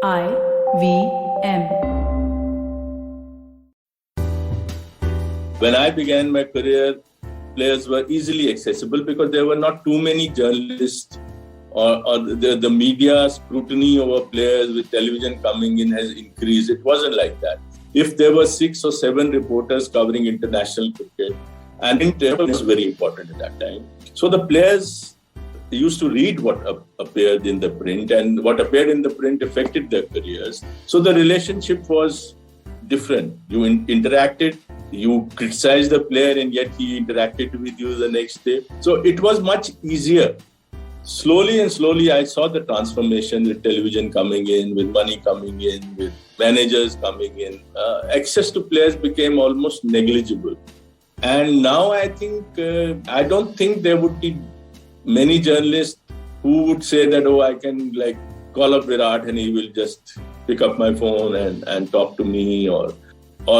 IVM. When I began my career, players were easily accessible because there were not too many journalists or the media scrutiny over players with television coming in has increased. It wasn't like that. If there were 6 or 7 reporters covering international cricket, and it was very important at that time. So the players used to read what appeared in the print, and what appeared in the print affected their careers. So the relationship was different. You interacted, you criticized the player, and yet he interacted with you the next day. So it was much easier. Slowly and slowly, I saw the transformation with television coming in, with money coming in, with managers coming in. Access to players became almost negligible. And now I don't think there would be many journalists who would say that, I can call up Virat and he will just pick up my phone and talk to me, or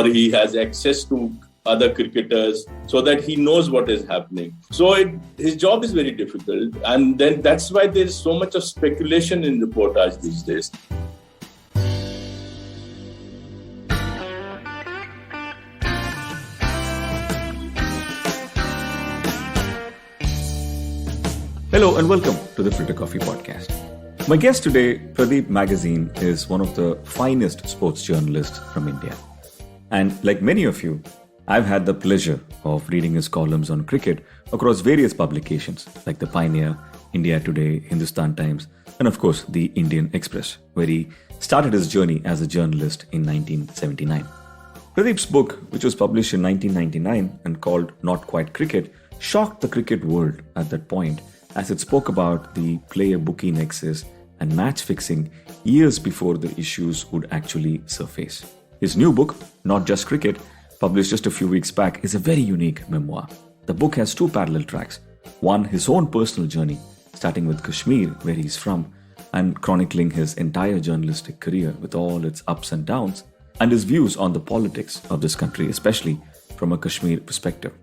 he has access to other cricketers so that he knows what is happening. So his job is very difficult. And then that's why there is so much of speculation in reportage these days. Hello and welcome to the Filter Coffee Podcast. My guest today, Pradeep Magazine, is one of the finest sports journalists from India. And like many of you, I've had the pleasure of reading his columns on cricket across various publications like The Pioneer, India Today, Hindustan Times, and of course the Indian Express, where he started his journey as a journalist in 1979. Pradeep's book, which was published in 1999 and called Not Quite Cricket, shocked the cricket world at that point, as it spoke about the player-bookie nexus and match fixing years before the issues would actually surface. His new book, Not Just Cricket, published just a few weeks back, is a very unique memoir. The book has 2 parallel tracks. One, his own personal journey, starting with Kashmir, where he's from, and chronicling his entire journalistic career with all its ups and downs, and his views on the politics of this country, especially from a Kashmir perspective.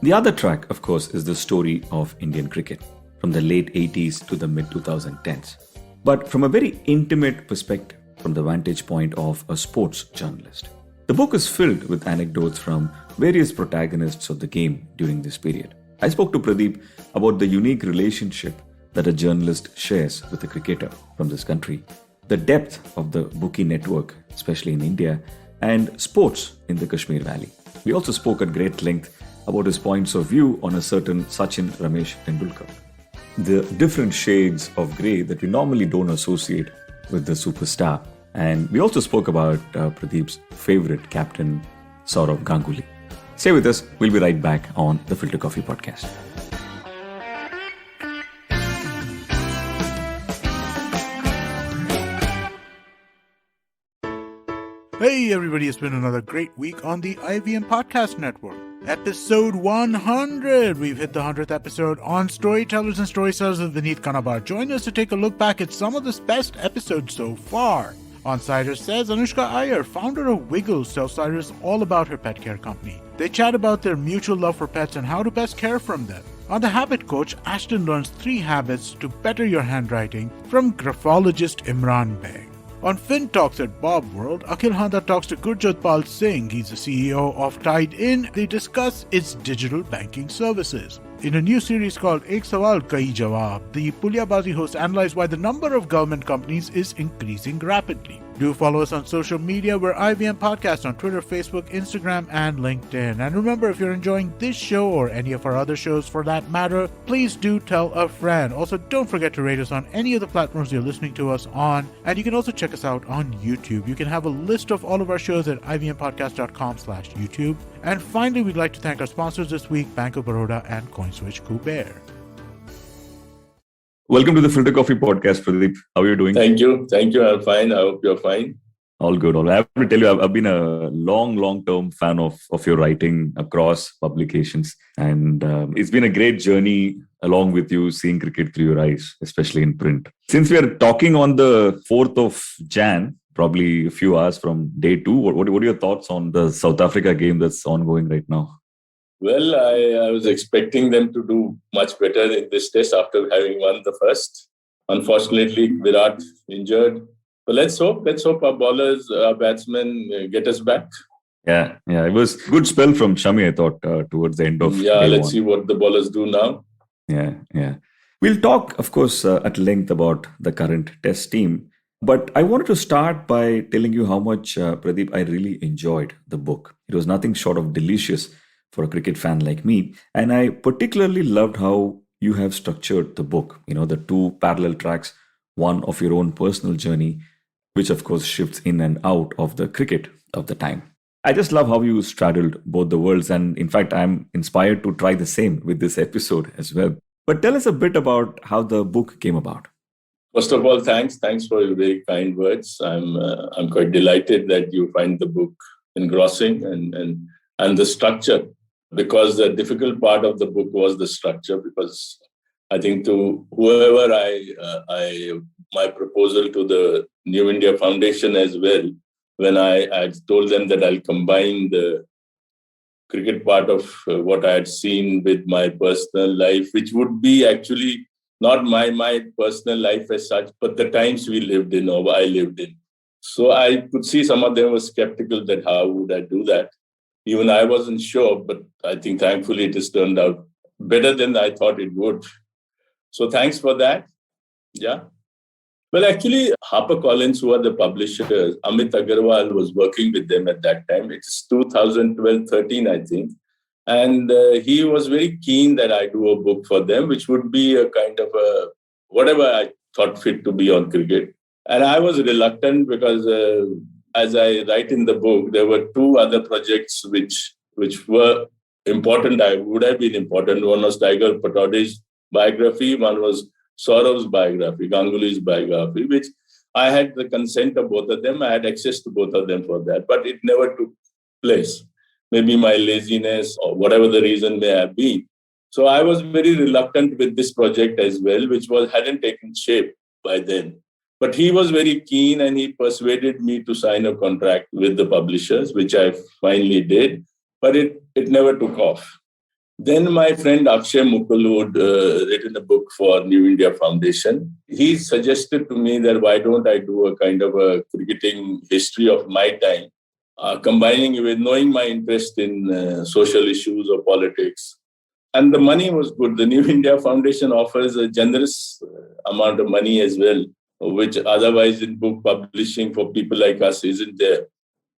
The other track, of course, is the story of Indian cricket, from the late 80s to the mid-2010s. But from a very intimate perspective, from the vantage point of a sports journalist. The book is filled with anecdotes from various protagonists of the game during this period. I spoke to Pradeep about the unique relationship that a journalist shares with a cricketer from this country, the depth of the bookie network, especially in India, and sports in the Kashmir Valley. We also spoke at great length about his points of view on a certain Sachin Ramesh Tendulkar. The different shades of grey that we normally don't associate with the superstar. And we also spoke about Pradeep's favorite captain, Sourav Ganguly. Stay with us. We'll be right back on the Filter Coffee Podcast. Hey everybody, it's been another great week on the IVM Podcast Network. Episode 100! We've hit the 100th episode on Storytellers and Storytellers with Vineet Kanabar. Join us to take a look back at some of the best episodes so far. On Cider Says, Anushka Iyer, founder of Wiggles, tells Ciders all about her pet care company. They chat about their mutual love for pets and how to best care from them. On The Habit Coach, Ashton learns 3 habits to better your handwriting from graphologist Imran Beg. On Fin Talks at Bob World, Akhil Handa talks to Gurjot Pal Singh. He's the CEO of Tide In. They discuss its digital banking services. In a new series called Ek Sawal Kai Jawab, the Pulyabazi hosts analyze why the number of government companies is increasing rapidly. Do follow us on social media. We're IVM Podcast on Twitter, Facebook, Instagram, and LinkedIn. And remember, if you're enjoying this show or any of our other shows for that matter, please do tell a friend. Also, don't forget to rate us on any of the platforms you're listening to us on. And you can also check us out on YouTube. You can have a list of all of our shows at ivmpodcast.com/YouTube. And finally, we'd like to thank our sponsors this week, Bank of Baroda and CoinSwitch Kuber. Welcome to the Filter Coffee Podcast, Pradeep. How are you doing? Thank you. I'm fine. I hope you're fine. All good. I have to tell you, I've been a long-term fan of your writing across publications. And it's been a great journey along with you, seeing cricket through your eyes, especially in print. Since we are talking on the 4th of Jan, probably a few hours from day 2, what are your thoughts on the South Africa game that's ongoing right now? Well, I was expecting them to do much better in this test after having won the first. Unfortunately, Virat injured. So let's hope our bowlers, our batsmen get us back. Yeah, it was good spell from Shami, I thought, towards the end of Yeah, day let's one. see what the bowlers do now. Yeah. We'll talk, of course, at length about the current test team. But I wanted to start by telling you how much, Pradeep, I really enjoyed the book. It was nothing short of delicious for a cricket fan like me. And I particularly loved how you have structured the book. The two parallel tracks, one of your own personal journey, which of course shifts in and out of the cricket of the time. I just love how you straddled both the worlds. And in fact, I'm inspired to try the same with this episode as well. But tell us a bit about how the book came about. First of all, thanks for your very kind words. I'm quite delighted that you find the book engrossing and the structure, because the difficult part of the book was the structure. Because I think to whoever my proposal to the New India Foundation as well, when I told them that I'll combine the cricket part of what I had seen with my personal life, which would be actually not my personal life as such, but the times we lived in or I lived in. So I could see some of them were skeptical that how would I do that? Even I wasn't sure, but I think thankfully it has turned out better than I thought it would. So thanks for that. Yeah. Well, actually, HarperCollins, who are the publishers, Amit Agarwal was working with them at that time. It's 2012-13, I think. And he was very keen that I do a book for them, which would be a kind of a whatever I thought fit to be on cricket. And I was reluctant because, as I write in the book, there were two other projects which were important. I would have been important. One was Tiger Pataudi's biography. One was Saurav's biography, Ganguly's biography, which I had the consent of both of them. I had access to both of them for that, but it never took place. Maybe my laziness or whatever the reason may have been. So I was very reluctant with this project as well, which hadn't taken shape by then. But he was very keen and he persuaded me to sign a contract with the publishers, which I finally did, but it never took off. Then my friend Akshay Mukul, who had written a book for New India Foundation, he suggested to me that why don't I do a kind of a cricketing history of my time, combining it with knowing my interest in social issues or politics. And the money was good. The New India Foundation offers a generous amount of money as well, which otherwise in book publishing for people like us isn't there.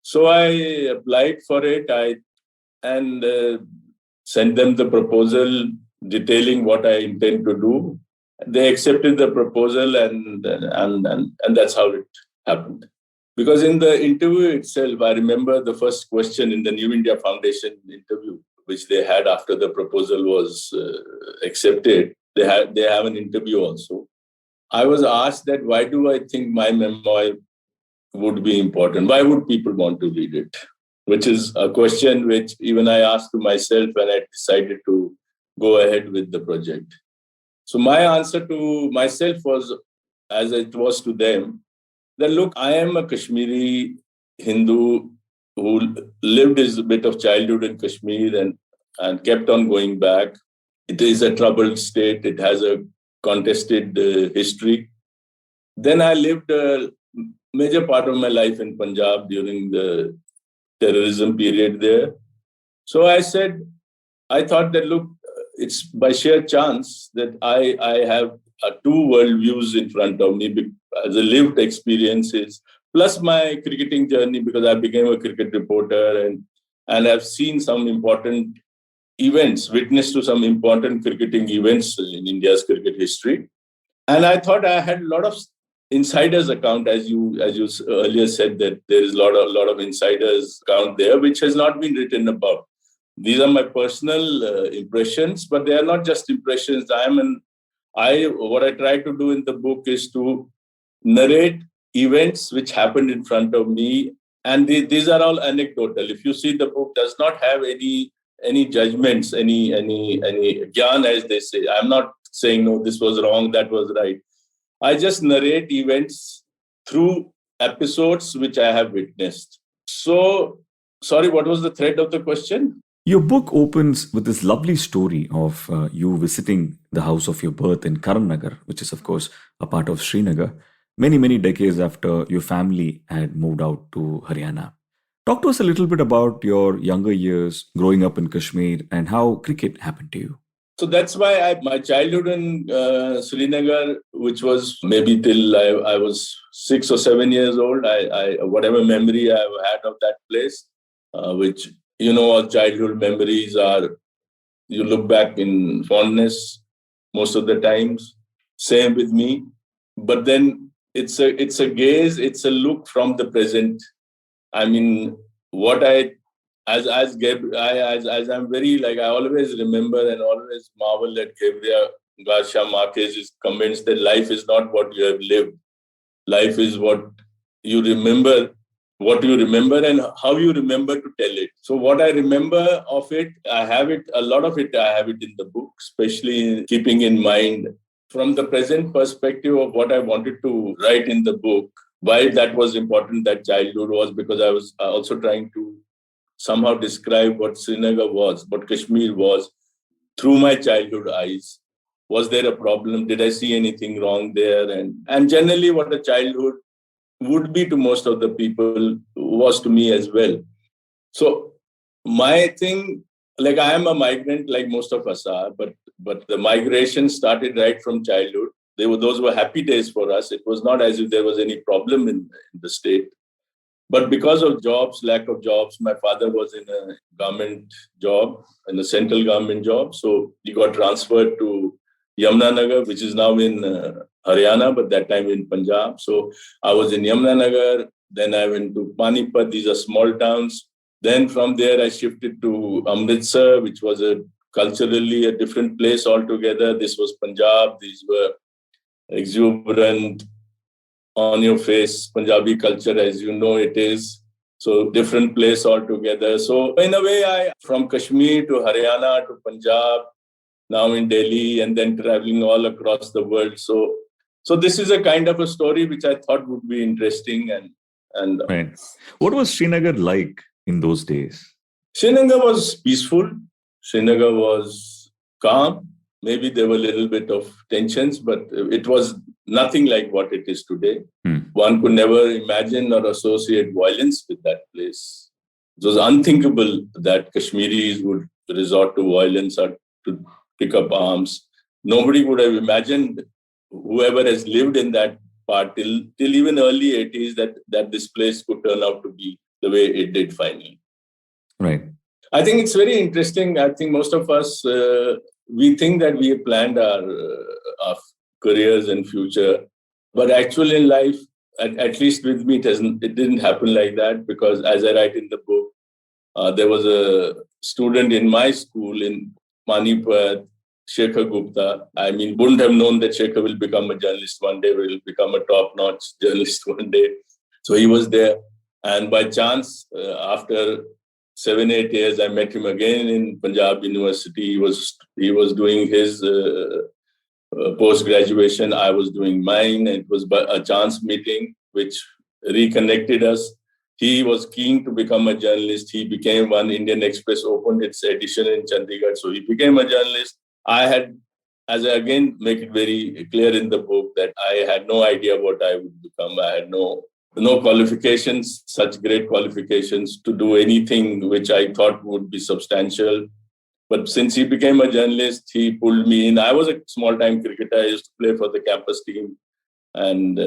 So I applied for it. Sent them the proposal detailing what I intend to do. They accepted the proposal and that's how it happened. Because in the interview itself, I remember the first question in the New India Foundation interview, which they had after the proposal was accepted. They have an interview also. I was asked that why do I think my memoir would be important? Why would people want to read it? Which is a question which even I asked to myself when I decided to go ahead with the project. So my answer to myself was, as it was to them, that look, I am a Kashmiri Hindu who lived his bit of childhood in Kashmir and kept on going back. It is a troubled state. It has a contested history. Then I lived a major part of my life in Punjab during the terrorism period there. So I thought that, look, it's by sheer chance that I have two worldviews in front of me as a lived experiences, plus my cricketing journey, because I became a cricket reporter and I've seen some important events, witnessed to some important cricketing events in India's cricket history. And I thought I had a lot of insiders account, as you earlier said, that there is a lot of insiders account there, which has not been written about. These are my personal impressions, but they are not just impressions. What I try to do in the book is to narrate events which happened in front of me, and these are all anecdotal. If you see, the book does not have any judgments, any gyan, as they say. I'm not saying no, this was wrong, that was right. I just narrate events through episodes which I have witnessed. So, sorry, what was the thread of the question? Your book opens with this lovely story of you visiting the house of your birth in Karamnagar, which is, of course, a part of Srinagar. many, many decades after your family had moved out to Haryana. Talk to us a little bit about your younger years growing up in Kashmir and how cricket happened to you. So that's why my childhood in Srinagar, which was maybe till I was 6 or 7 years old, I whatever memory I've had of that place, which, all childhood memories are, you look back in fondness most of the times. Same with me. But then it's a gaze, it's a look from the present. I mean, what I as I'm very, like, I always remember and always marvel at Gabriel Garcia Marquez's comments that life is not what you have lived. Life is what you remember and how you remember to tell it. So what I remember of it, a lot of it, I have it in the book, especially keeping in mind from the present perspective of what I wanted to write in the book. Why that was important, that childhood, was because I was also trying to somehow describe what Srinagar was, what Kashmir was, through my childhood eyes. Was there a problem? Did I see anything wrong there? And generally what a childhood would be to most of the people was to me as well. So my thing, like, I am a migrant like most of us are, but the migration started right from childhood. Those were happy days for us. It was not as if there was any problem in the state. But because of jobs, lack of jobs, my father was in a government job, in a central government job. So he got transferred to Yamunanagar, which is now in Haryana, but that time in Punjab. So I was in Yamunanagar. Then I went to Panipat. These are small towns. Then from there, I shifted to Amritsar, which was culturally a different place altogether. This was Punjab. These were exuberant, on your face Punjabi culture, as you know it is. So different place altogether. So in a way, from Kashmir to Haryana to Punjab, now in Delhi, and then traveling all across the world. So this is a kind of a story which I thought would be interesting. And Right. What was Srinagar like in those days? Srinagar was peaceful. Srinagar was calm. Maybe there were a little bit of tensions, but it was nothing like what it is today. One could never imagine or associate violence with that place. It was unthinkable that Kashmiris would resort to violence or to pick up arms. Nobody would have imagined, whoever has lived in that part till even early 80s, that this place could turn out to be the way it did finally. Right. I think it's very interesting. I think most of us, we think that we have planned our careers and future, but actually in life, at least with me, it didn't happen like that, because as I write in the book, there was a student in my school in Panipat, Shekhar Gupta. I mean, wouldn't have known that Shekhar will become a journalist one day, will become a top-notch journalist one day. So he was there. And by chance, after 7-8 years, I met him again in Punjab University. He was doing his post-graduation. I was doing mine. It was a chance meeting which reconnected us. He was keen to become a journalist. He became one. Indian Express opened its edition in Chandigarh. So he became a journalist. I had, as I again make it very clear in the book, that I had no idea what I would become. I had no qualifications, such great qualifications to do anything which I thought would be substantial. But since he became a journalist, he pulled me in. I was a small-time cricketer. I used to play for the campus team. And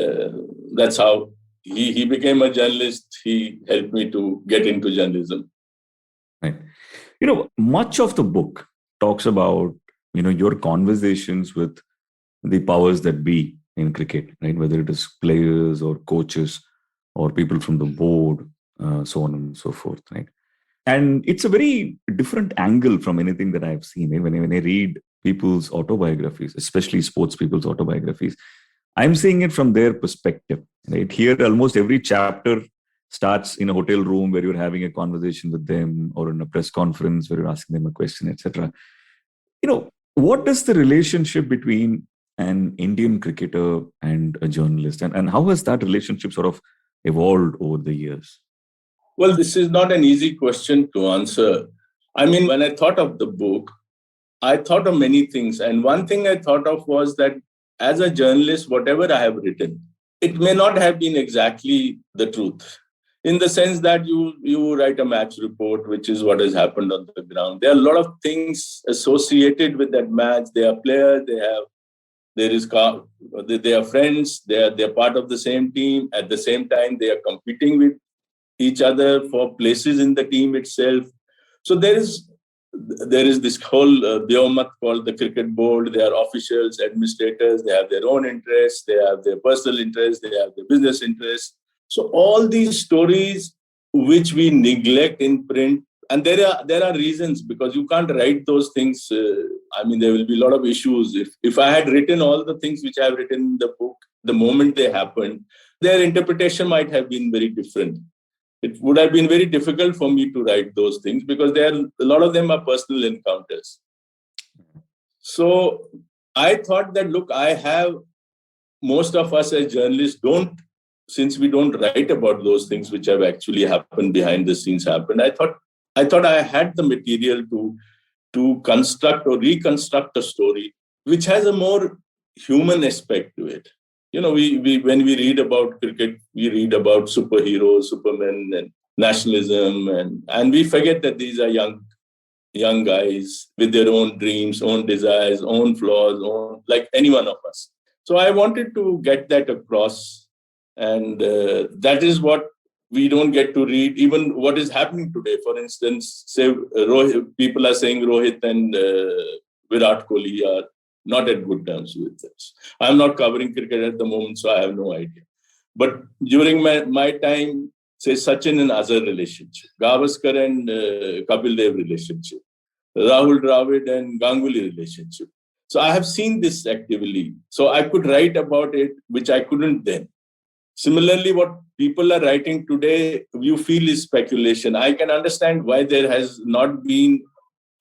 that's how he became a journalist. He helped me to get into journalism. Right. Much of the book talks about, your conversations with the powers that be in cricket, right? Whether it is players or coaches or people from the board, so on and so forth, right? And it's a very different angle from anything that I've seen. When I read people's autobiographies, especially sports people's autobiographies, I'm seeing it from their perspective, right? Here, almost every chapter starts in a hotel room where you're having a conversation with them, or in a press conference where you're asking them a question, etc. What is the relationship between an Indian cricketer and a journalist? And how has that relationship sort of evolved over the years? Well, this is not an easy question to answer. I mean, when I thought of the book, I thought of many things. And one thing I thought of was that as a journalist, whatever I have written, it may not have been exactly the truth. In the sense that you write a match report, which is what has happened on the ground. There are a lot of things associated with that match. They are players. They are friends. They're part of the same team. At the same time, they are competing with each other for places in the team itself. So there is this whole Biomat called the cricket board. They are officials, administrators. They have their own interests. They have their personal interests. They have their business interests. So all these stories which we neglect in print, and there are reasons, because you can't write those things. There will be a lot of issues. If I had written all the things which I have written in the book, the moment they happened, their interpretation might have been very different. It would have been very difficult for me to write those things because a lot of them are personal encounters. So I thought that, look, most of us as journalists since we don't write about those things which have actually happened behind the scenes happened. I thought I had the material to construct or reconstruct a story which has a more human aspect to it. When we read about cricket, we read about superheroes, supermen, and nationalism, and we forget that these are young guys with their own dreams, own desires, own flaws, like any one of us. So I wanted to get that across, and that is what we don't get to read. Even what is happening today, for instance, say people are saying Rohit and Virat Kohli are not at good terms with us. I'm not covering cricket at the moment, so I have no idea. But during my time, say Sachin and Azhar relationship, Gavaskar and Kapil Dev relationship, Rahul Dravid and Ganguly relationship. So I have seen this actively. So I could write about it, which I couldn't then. Similarly, what people are writing today, you feel is speculation. I can understand why there has not been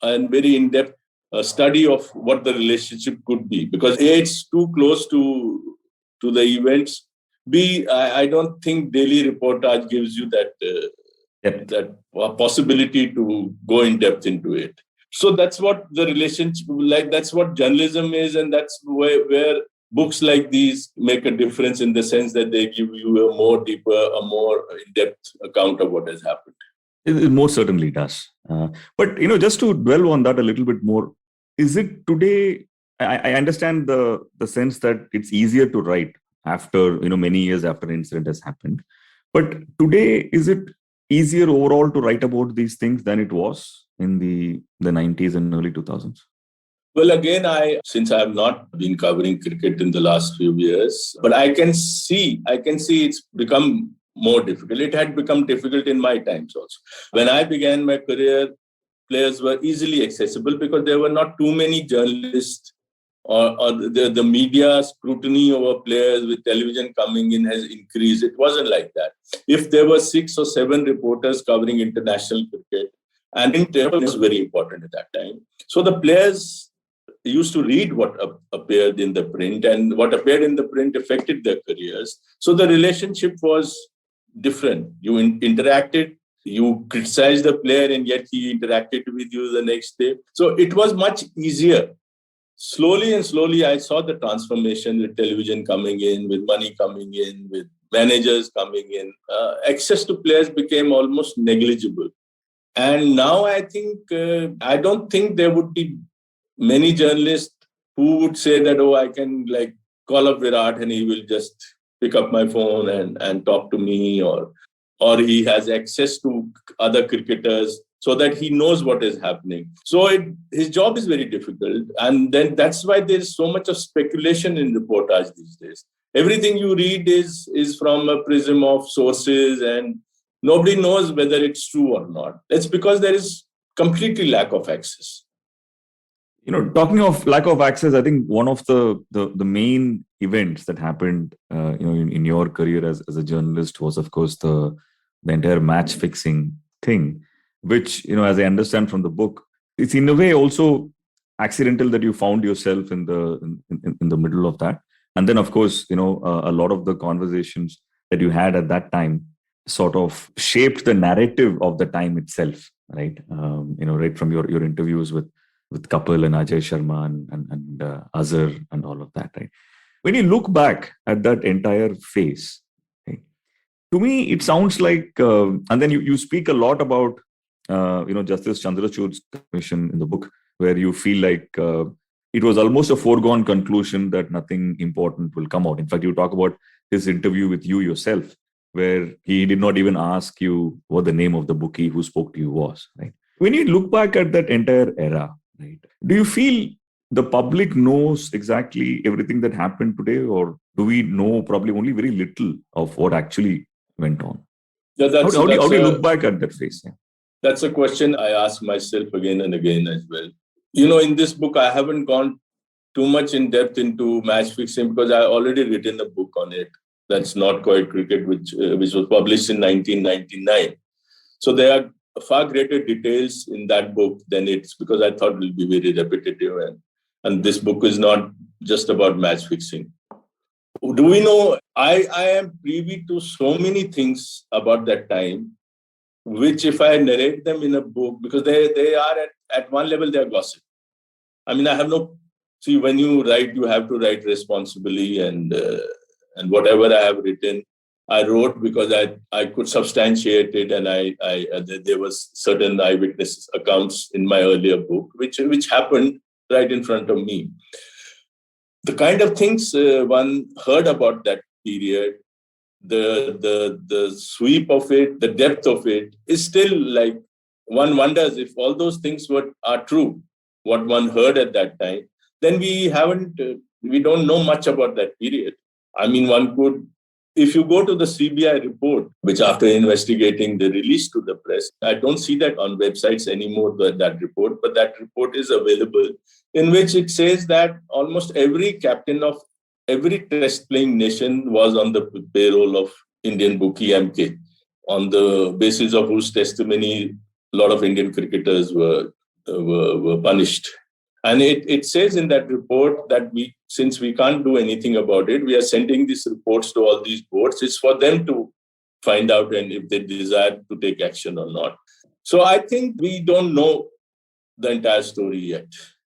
a very in-depth study of what the relationship could be, because A, it's too close to the events. B, I don't think daily reportage gives you that possibility to go in depth into it. So that's what the relationship, like that's what journalism is, and that's where books like these make a difference, in the sense that they give you a more deeper, a more in-depth account of what has happened. It most certainly does. But just to dwell on that a little bit more, is it today? I understand the sense that it's easier to write after many years after an incident has happened. But today, is it easier overall to write about these things than it was in the 90s and early 2000s? Well, again, since I have not been covering cricket in the last few years, but I can see it's become more difficult. It had become difficult in my times also. When I began my career, players were easily accessible because there were not too many journalists, or the media scrutiny over players with television coming in has increased. It wasn't like that. If there were 6 or 7 reporters covering international cricket, and it was very important at that time. So the players used to read what appeared in the print, and what appeared in the print affected their careers. So the relationship was different. You interacted, you criticized the player, and yet he interacted with you the next day. So it was much easier. Slowly, I saw the transformation with television coming in, with money coming in, with managers coming in. Access to players became almost negligible. And now I think, I don't think there would be many journalists who would say that, I can call up Virat and he will just pick up my phone and talk to me, or he has access to other cricketers so that he knows what is happening. So his job is very difficult. And then that's why there is so much of speculation in reportage these days. Everything you read is from a prism of sources, and nobody knows whether it's true or not. It's because there is completely lack of access. Talking of lack of access, I think one of the main events that happened, in your career as a journalist was, of course, the entire match fixing thing, which, as I understand from the book, it's in a way also accidental that you found yourself in the middle of that. And then, of course, a lot of the conversations that you had at that time sort of shaped the narrative of the time itself, right? Right from your interviews with Kapil and Ajay Sharma and Azhar and all of that, right? when you look back at that entire phase, okay, to me, it sounds like, and then you speak a lot about, Justice Chandrachud's commission in the book, where you feel like it was almost a foregone conclusion that nothing important will come out. In fact, you talk about his interview with you yourself, where he did not even ask you what the name of the bookie who spoke to you was, right? When you look back at that entire era, right, do you feel the public knows exactly everything that happened today, or do we know probably only very little of what actually went on? Yeah, How do you look back at that phase? Yeah. That's a question I ask myself again and again as well. In this book, I haven't gone too much in depth into match fixing because I already written a book on it. That's Not Quite Cricket, which was published in 1999. So there are far greater details in that book than it's, because I thought it will be very repetitive. And this book is not just about match fixing. Do we know? I am privy to so many things about that time, which if I narrate them in a book, because they are at one level, they are gossip. I mean, I have no... See, when you write, you have to write responsibly, and whatever I have written, I wrote because I could substantiate it, and there was certain eyewitness accounts in my earlier book, which happened right in front of me. The kind of things one heard about that period, the sweep of it, the depth of it is still like, one wonders if all those things are true, what one heard at that time. Then we don't know much about that period. I mean, one could, if you go to the CBI report, which after investigating they released to the press, I don't see that on websites anymore, that report, but that report is available, in which it says that almost every captain of every test playing nation was on the payroll of Indian bookie MK, on the basis of whose testimony a lot of Indian cricketers were punished. And it says in that report that since we can't do anything about it, we are sending these reports to all these boards. It's for them to find out and if they desire to take action or not. So I think we don't know the entire story yet.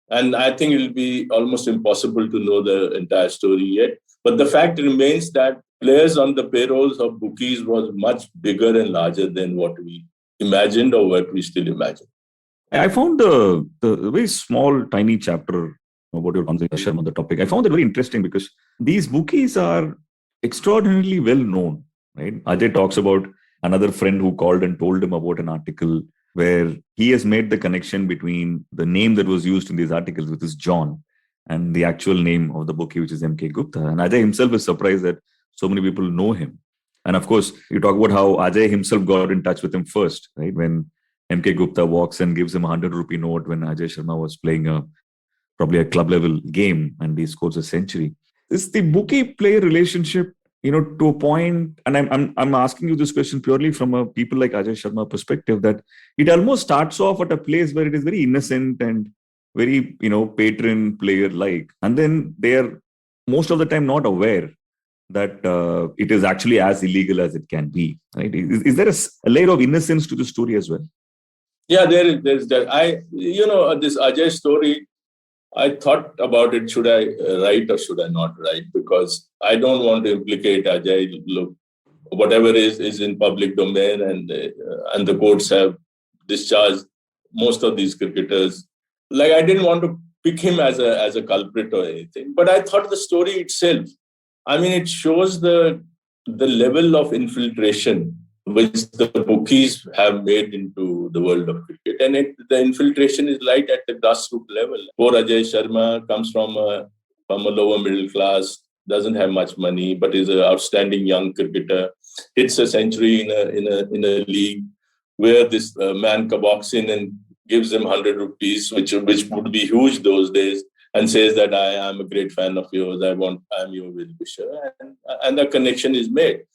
And I think it will be almost impossible to know the entire story yet. But the fact remains that players on the payrolls of bookies was much bigger and larger than what we imagined or what we still imagine. I found the very small, tiny chapter about your conversation on the topic. I found it very interesting because these bookies are extraordinarily well known, right? Ajay talks about another friend who called and told him about an article where he has made the connection between the name that was used in these articles, which is John, and the actual name of the bookie, which is MK Gupta. And Ajay himself is surprised that so many people know him. And of course, you talk about how Ajay himself got in touch with him first, right? When MK Gupta walks and gives him a 100-rupee note when Ajay Sharma was playing probably a club level game and he scores a century. Is the bookie player relationship, to a point, and I'm asking you this question purely from a people like Ajay Sharma perspective, that it almost starts off at a place where it is very innocent and very, patron player like, and then they are most of the time not aware that it is actually as illegal as it can be. Right? Is there a layer of innocence to the story as well? Yeah, there's that. This Ajay story, I thought about it. Should I write or should I not write? Because I don't want to implicate Ajay. Look, whatever is in public domain, and the courts have discharged most of these cricketers. Like, I didn't want to pick him as a culprit or anything. But I thought the story itself, I mean, it shows the level of infiltration which the bookies have made into the world of cricket. And the infiltration is right at the grassroots level. Poor Ajay Sharma comes from a lower middle class, doesn't have much money, but is an outstanding young cricketer. Hits a century in a league where this man walks in and gives him 100 rupees, which would be huge those days, and says that I am a great fan of yours. I'm your well-wisher. And the connection is made.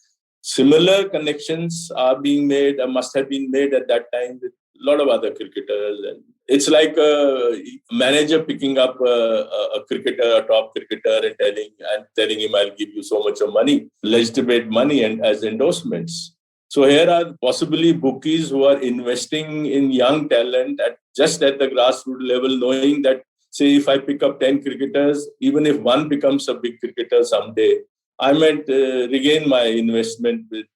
Similar connections are being made, must have been made at that time with a lot of other cricketers. And it's like a manager picking up a cricketer, a top cricketer, and telling him, I'll give you so much of money, legitimate money, and as endorsements. So here are possibly bookies who are investing in young talent just at the grassroots level, knowing that say if I pick up 10 cricketers, even if one becomes a big cricketer someday, I might regain my investment with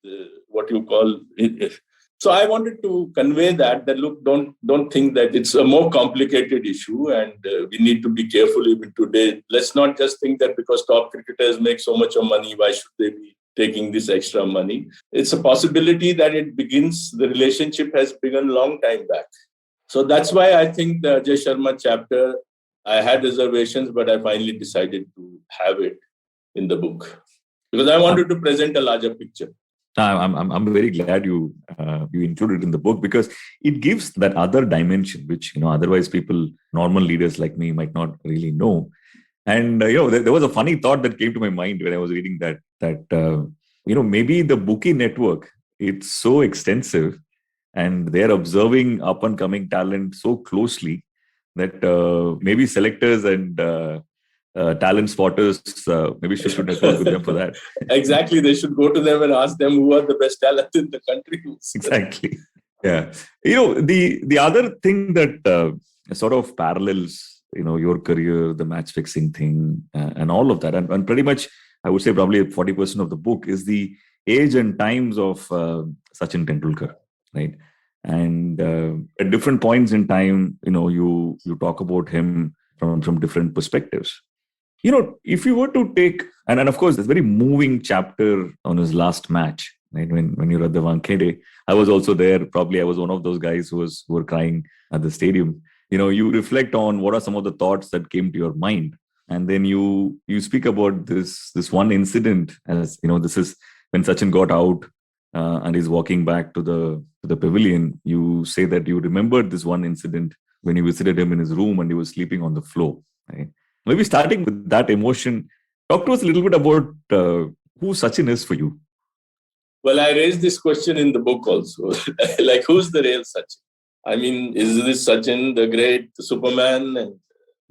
what you call it. So I wanted to convey that look, don't think that it's a more complicated issue, and we need to be careful even today. Let's not just think that because top cricketers make so much of money, why should they be taking this extra money? It's a possibility that the relationship has begun long time back. So that's why I think the Ajay Sharma chapter, I had reservations, but I finally decided to have it in the book because I wanted to present a larger picture. I'm very glad you included it in the book because it gives that other dimension, which otherwise normal leaders like me might not really know. And there was a funny thought that came to my mind when I was reading that maybe the Bookie network, it's so extensive, and they're observing up and coming talent so closely that maybe selectors and talent spotters maybe should network with them for that. Exactly. They should go to them and ask them who are the best talent in the country. Exactly. Yeah. The other thing that sort of parallels, your career, the match fixing thing and all of that. And pretty much, I would say probably 40% of the book is the age and times of Sachin Tendulkar, right? And at different points in time, you talk about him from different perspectives. If you were to take, and of course, there's a very moving chapter on his last match, right? When you read the Wankhede, I was also there. Probably I was one of those guys who were crying at the stadium. You reflect on what are some of the thoughts that came to your mind. And then you speak about this one incident as, this is when Sachin got out and he's walking back to the pavilion. You say that you remembered this one incident when you visited him in his room and he was sleeping on the floor, right? Maybe starting with that emotion, talk to us a little bit about who Sachin is for you. Well, I raised this question in the book also. Like, who's the real Sachin? I mean, is this Sachin the great Superman and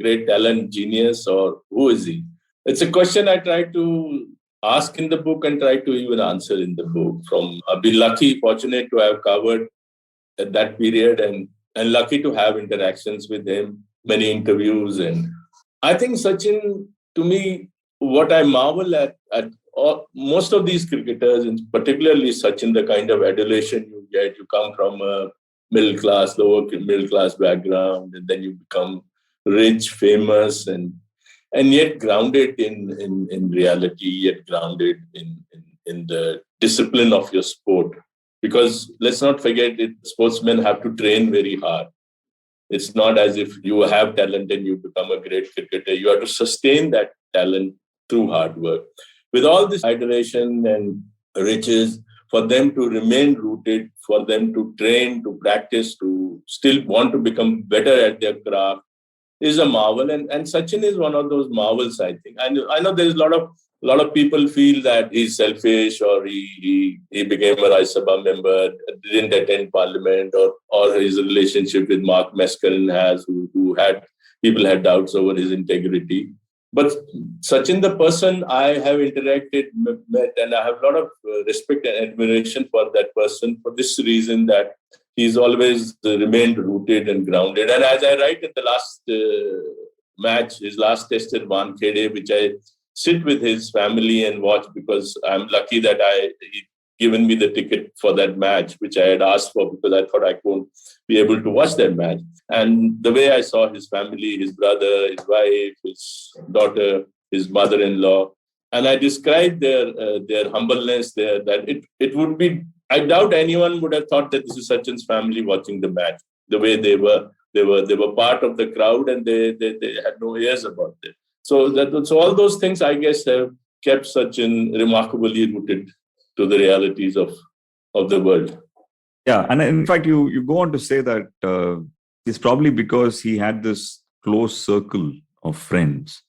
great talent genius, or who is he? It's a question I try to ask in the book and try to even answer in the book. I've been lucky, fortunate to have covered at that period and lucky to have interactions with him, many interviews. And I think Sachin, to me, what I marvel at most of these cricketers, and particularly Sachin, the kind of adulation you get, you come from a lower middle class background, and then you become rich, famous, and yet grounded in reality, yet grounded in the discipline of your sport. Because let's not forget, sportsmen have to train very hard. It's not as if you have talent and you become a great cricketer. You have to sustain that talent through hard work. With all this adoration and riches, for them to remain rooted, for them to train, to practice, to still want to become better at their craft is a marvel. And Sachin is one of those marvels, I think. I know there's a lot of people feel that he's selfish, or he became a Rajya Sabha member, didn't attend parliament, or his relationship with Mark Mescarin who people had doubts over his integrity. But Sachin, the person, I have interacted, met, and I have a lot of respect and admiration for that person for this reason, that he's always remained rooted and grounded. And as I write in the last match, his last test at Wankhede, which I sit with his family and watch, because I'm lucky that he'd given me the ticket for that match, which I had asked for because I thought I won't be able to watch that match. And the way I saw his family, his brother, his wife, his daughter, his mother-in-law, and I described their humbleness there, that it would be, I doubt anyone would have thought that this is Sachin's family watching the match. The way they were part of the crowd, and they had no ears about it. So all those things, I guess, have kept Sachin remarkably rooted to the realities of the world. Yeah, and in fact, you go on to say that it's probably because he had this close circle of friends.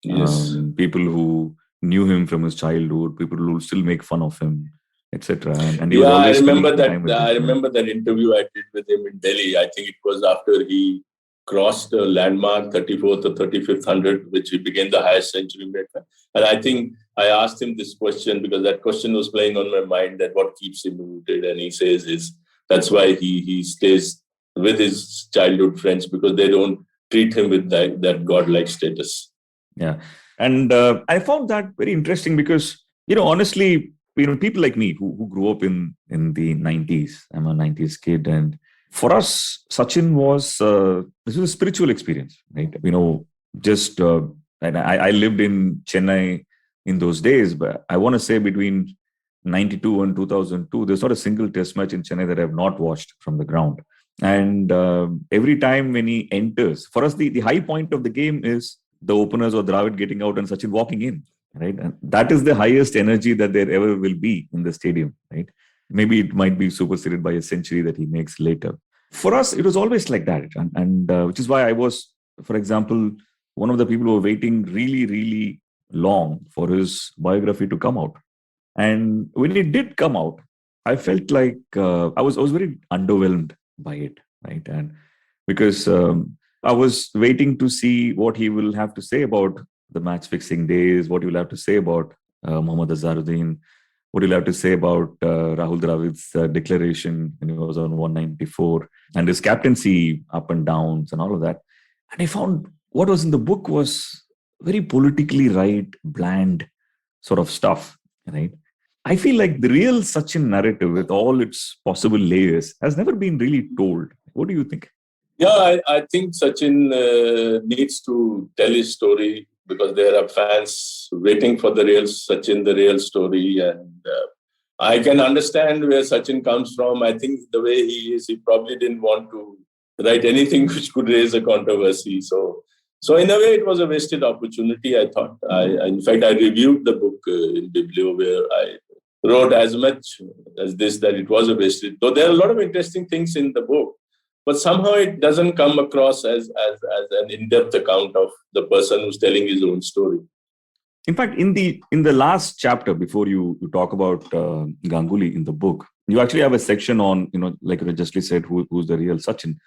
Yes. People who knew him from his childhood, people who still make fun of him, etc. And yeah, I remember that. I remember that interview I did with him in Delhi. I think it was after he crossed a landmark, 34th or 35th hundred, which he became the highest century maker. And I think I asked him this question because that question was playing on my mind, that what keeps him rooted. And he says that's why he stays with his childhood friends, because they don't treat him with that godlike status. Yeah. And I found that very interesting because, honestly, people like me who grew up in the 90s, I'm a 90s kid. And for us, Sachin this was a spiritual experience, right? Just, and I lived in Chennai in those days, but I want to say between 92 and 2002, there's not a single test match in Chennai that I've not watched from the ground. And every time when he enters, for us, the high point of the game is the openers or Dravid getting out and Sachin walking in, right? And that is the highest energy that there ever will be in the stadium, right? Maybe it might be superseded by a century that he makes later. For us, it was always like that. And which is why I was, for example, one of the people who were waiting really, really long for his biography to come out. And when it did come out, I felt like I was very underwhelmed by it, right? And because I was waiting to see what he will have to say about the match fixing days, what he will have to say about Mohammad Azharuddin, what he'll have to say about Rahul Dravid's declaration when he was on 194, and his captaincy up and downs and all of that. And I found what was in the book was very politically right, bland sort of stuff, right? I feel like the real Sachin narrative with all its possible layers has never been really told. What do you think? Yeah, I think Sachin needs to tell his story because there are fans waiting for the real Sachin, the real story. And I can understand where Sachin comes from. I think the way he is, he probably didn't want to write anything which could raise a controversy. So in a way, it was a wasted opportunity, I thought. In fact, I reviewed the book in Biblio where I wrote as much as this, that it was a wasted. Though there are a lot of interesting things in the book, but somehow it doesn't come across as an in-depth account of the person who's telling his own story. In fact, in the last chapter, before you talk about Ganguly in the book, you actually have a section on, like you justly said, who's the real Sachin.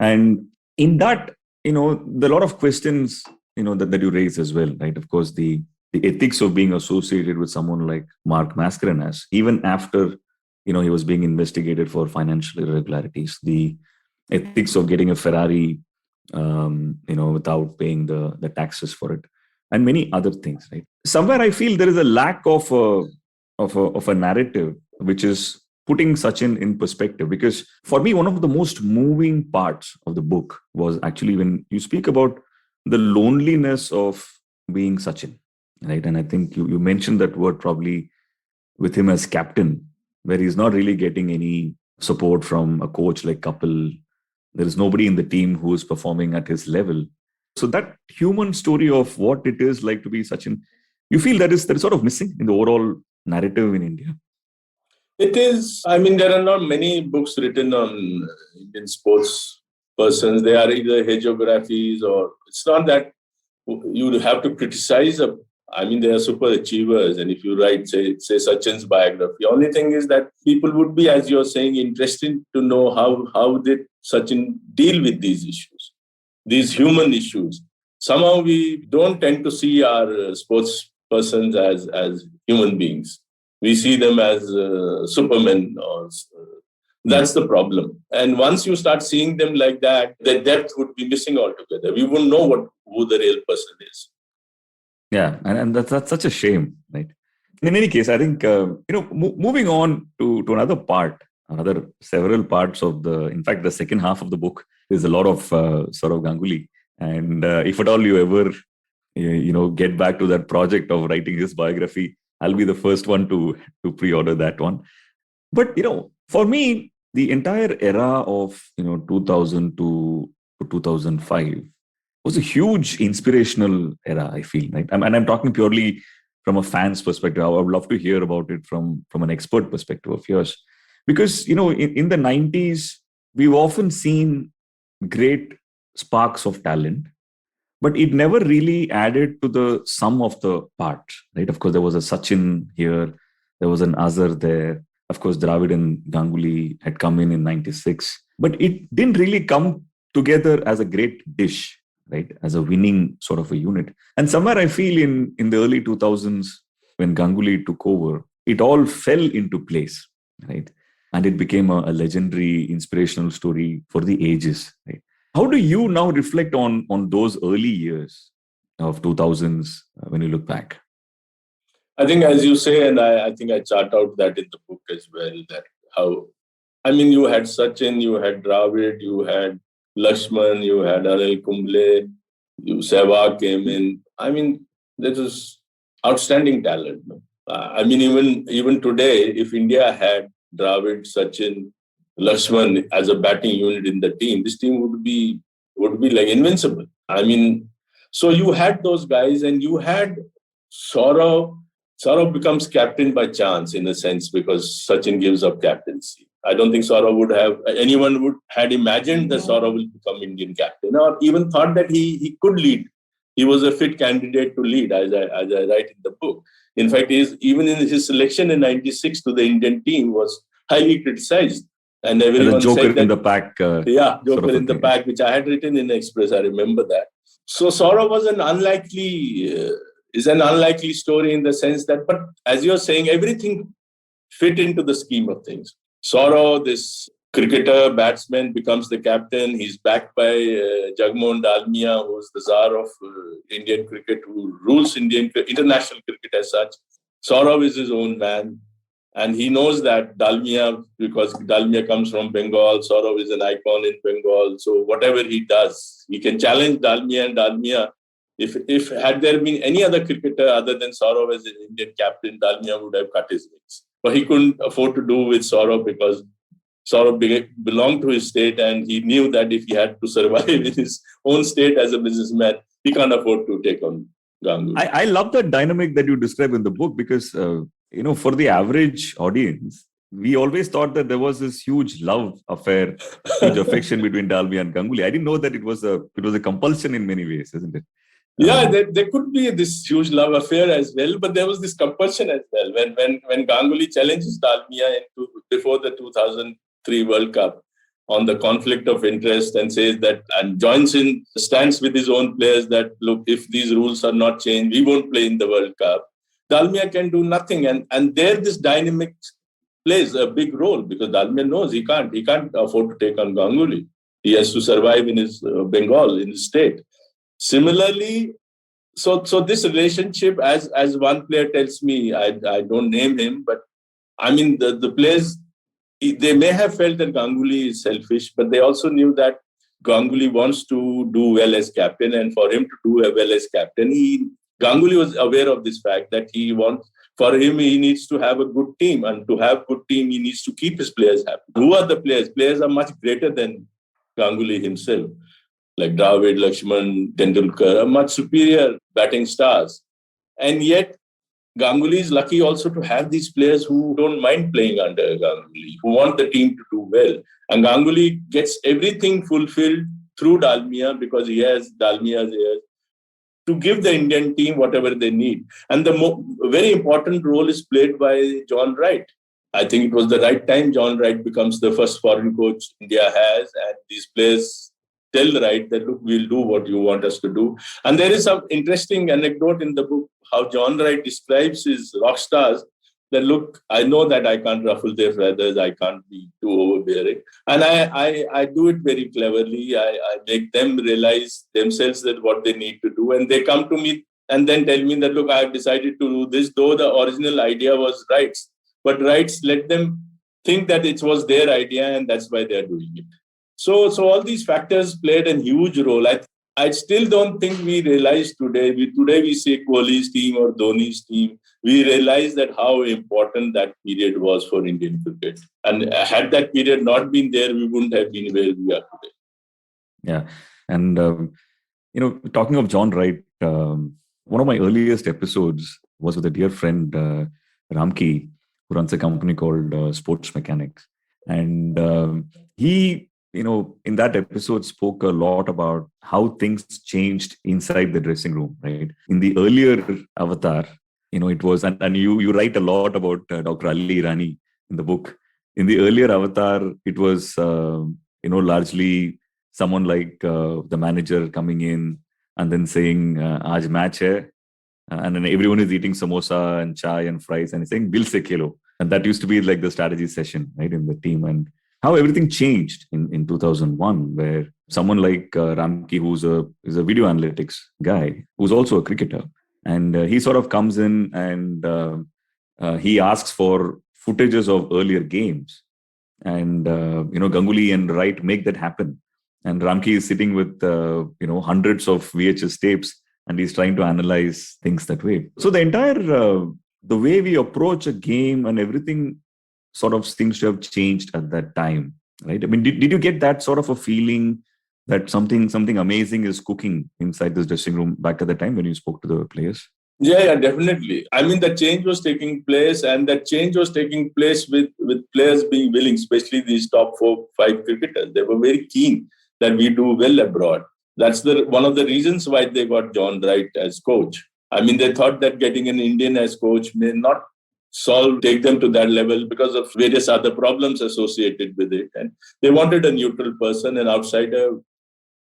And in that, there are a lot of questions, that you raise as well, right? Of course, the ethics of being associated with someone like Mark Mascarenhas, even after, he was being investigated for financial irregularities, the ethics of getting a Ferrari, without paying the taxes for it, and many other things, right? Somewhere I feel there is a lack of a narrative which is putting Sachin in perspective. Because for me, one of the most moving parts of the book was actually when you speak about the loneliness of being Sachin, right? And I think you mentioned that word probably with him as captain, where he's not really getting any support from a coach like Kapil. There is nobody in the team who is performing at his level. So that human story of what it is like to be Sachin, you feel that is sort of missing in the overall narrative in India? It is. I mean, there are not many books written on Indian sports persons. They are either hagiographies or it's not that you have to criticize. They are super achievers. And if you write, say Sachin's biography, the only thing is that people would be, as you're saying, interested to know how did Sachin deal with these issues, these human issues. Somehow we don't tend to see our sports persons as human beings. We see them as supermen. That's the problem. And once you start seeing them like that, the depth would be missing altogether. We wouldn't know who the real person is. Yeah, and that's such a shame, right? In any case, I think, moving on to another part, another several parts of in fact, the second half of the book is a lot of Sourav Ganguly. And if at all you ever, get back to that project of writing his biography, I'll be the first one to pre-order that one. But, for me, the entire era of, 2000 to 2005 was a huge inspirational era, I feel, right? And I'm talking purely from a fan's perspective. I would love to hear about it from an expert perspective of yours. Because, in the 90s, we've often seen great sparks of talent, but it never really added to the sum of the parts, right? Of course, there was a Sachin here, there was an Azhar there. Of course, Dravid and Ganguly had come in 96, but it didn't really come together as a great dish, right? As a winning sort of a unit. And somewhere I feel in the early 2000s, when Ganguly took over, it all fell into place, right? And it became a legendary, inspirational story for the ages, right? How do you now reflect on those early years of 2000s when you look back? I think, as you say, and I think I chart out that in the book as well, that how, I mean, you had Sachin, you had Dravid, you had Lakshman, you had Anil Kumble, Sehwag came in. I mean, this is outstanding talent. No? I mean, even today, if India had Dravid, Sachin, Lakshman as a batting unit in the team, this team would be like invincible. I mean, so you had those guys, and you had Saurav. Saurav becomes captain by chance, in a sense, because Sachin gives up captaincy. I don't think Saurav would have, anyone would had imagined that Saurav will become Indian captain, or even thought that he could lead. He was a fit candidate to lead, as I write in the book. In fact, even in his selection in '96 to the Indian team was highly criticized. And everyone Joker said that, in the pack. Joker in the pack, which I had written in Express. I remember that. So Saurav was is an unlikely story in the sense that, but as you're saying, everything fit into the scheme of things. Saurav, this cricketer, batsman, becomes the captain. He's backed by Jagmohan Dalmia, who's the czar of Indian cricket, who rules international cricket as such. Saurav is his own man. And he knows that Dalmia, because Dalmia comes from Bengal, Saurav is an icon in Bengal. So whatever he does, he can challenge Dalmia, and Dalmia, if had there been any other cricketer other than Saurav as an Indian captain, Dalmia would have cut his wings. But he couldn't afford to do with Saurav because Saurav belonged to his state, and he knew that if he had to survive in his own state as a businessman, he can't afford to take on Ganguly. I love the dynamic that you describe in the book because, for the average audience, we always thought that there was this huge love affair, huge affection between Dalmia and Ganguly. I didn't know that it was a compulsion in many ways, isn't it? Yeah, there could be this huge love affair as well, but there was this compulsion as well. When Ganguly challenges Dalmia before the 2003 World Cup on the conflict of interest and says that, and stands with his own players that, look, if these rules are not changed, we won't play in the World Cup. Dalmia can do nothing. And there this dynamic plays a big role because Dalmia knows he can't afford to take on Ganguly. He has to survive in his Bengal, in his state. Similarly, so this relationship, as one player tells me, I don't name him, but I mean the players, they may have felt that Ganguly is selfish, but they also knew that Ganguly wants to do well as captain, and for him to do well as captain, Ganguly was aware of this fact that he needs to have a good team, and to have good team, he needs to keep his players happy. Who are the players? Players are much greater than Ganguly himself. Like Dravid, Lakshman, Tendulkar, are much superior batting stars. And yet, Ganguly is lucky also to have these players who don't mind playing under Ganguly, who want the team to do well. And Ganguly gets everything fulfilled through Dalmia because he has Dalmia's ears to give the Indian team whatever they need. And the very important role is played by John Wright. I think it was the right time John Wright becomes the first foreign coach India has, and these players tell Wright that, look, we'll do what you want us to do. And there is some interesting anecdote in the book, how John Wright describes his rock stars, that, look, I know that I can't ruffle their feathers, I can't be too overbearing. And I do it very cleverly. I make them realize themselves that what they need to do. And they come to me and then tell me that, look, I have decided to do this, though the original idea was Wright's. But Wright's let them think that it was their idea, and that's why they're doing it. So all these factors played a huge role. I still don't think we realize today. Today we say Kohli's team or Dhoni's team. We realize that how important that period was for Indian cricket. And had that period not been there, we wouldn't have been where we are today. Yeah. And, talking of John Wright, one of my earliest episodes was with a dear friend, Ramki, who runs a company called Sports Mechanics. And he, in that episode spoke a lot about how things changed inside the dressing room, right? In the earlier Avatar, it was, and you write a lot about Dr. Ali Irani in the book. In the earlier Avatar, it was, largely someone like the manager coming in and then saying, Aaj match hai. And then everyone is eating samosa and chai and fries and he's saying, Dil se khelo. And that used to be like the strategy session, right, in the team. And how everything changed in 2001, where someone like Ramki, is a video analytics guy, who's also a cricketer, and he sort of comes in and he asks for footages of earlier games, and Ganguly and Wright make that happen. And Ramki is sitting with hundreds of VHS tapes, and he's trying to analyze things that way. So the entire the way we approach a game and everything sort of seems to have changed at that time, right? I mean, did you get that sort of a feeling that something amazing is cooking inside this dressing room back at the time when you spoke to the players? Yeah, definitely. I mean, the change was taking place, and that change was taking place with players being willing, especially these top 4-5 cricketers. They were very keen that we do well abroad. That's one of the reasons why they got John Wright as coach. I mean, they thought that getting an Indian as coach may not take them to that level because of various other problems associated with it. And they wanted a neutral person, an outsider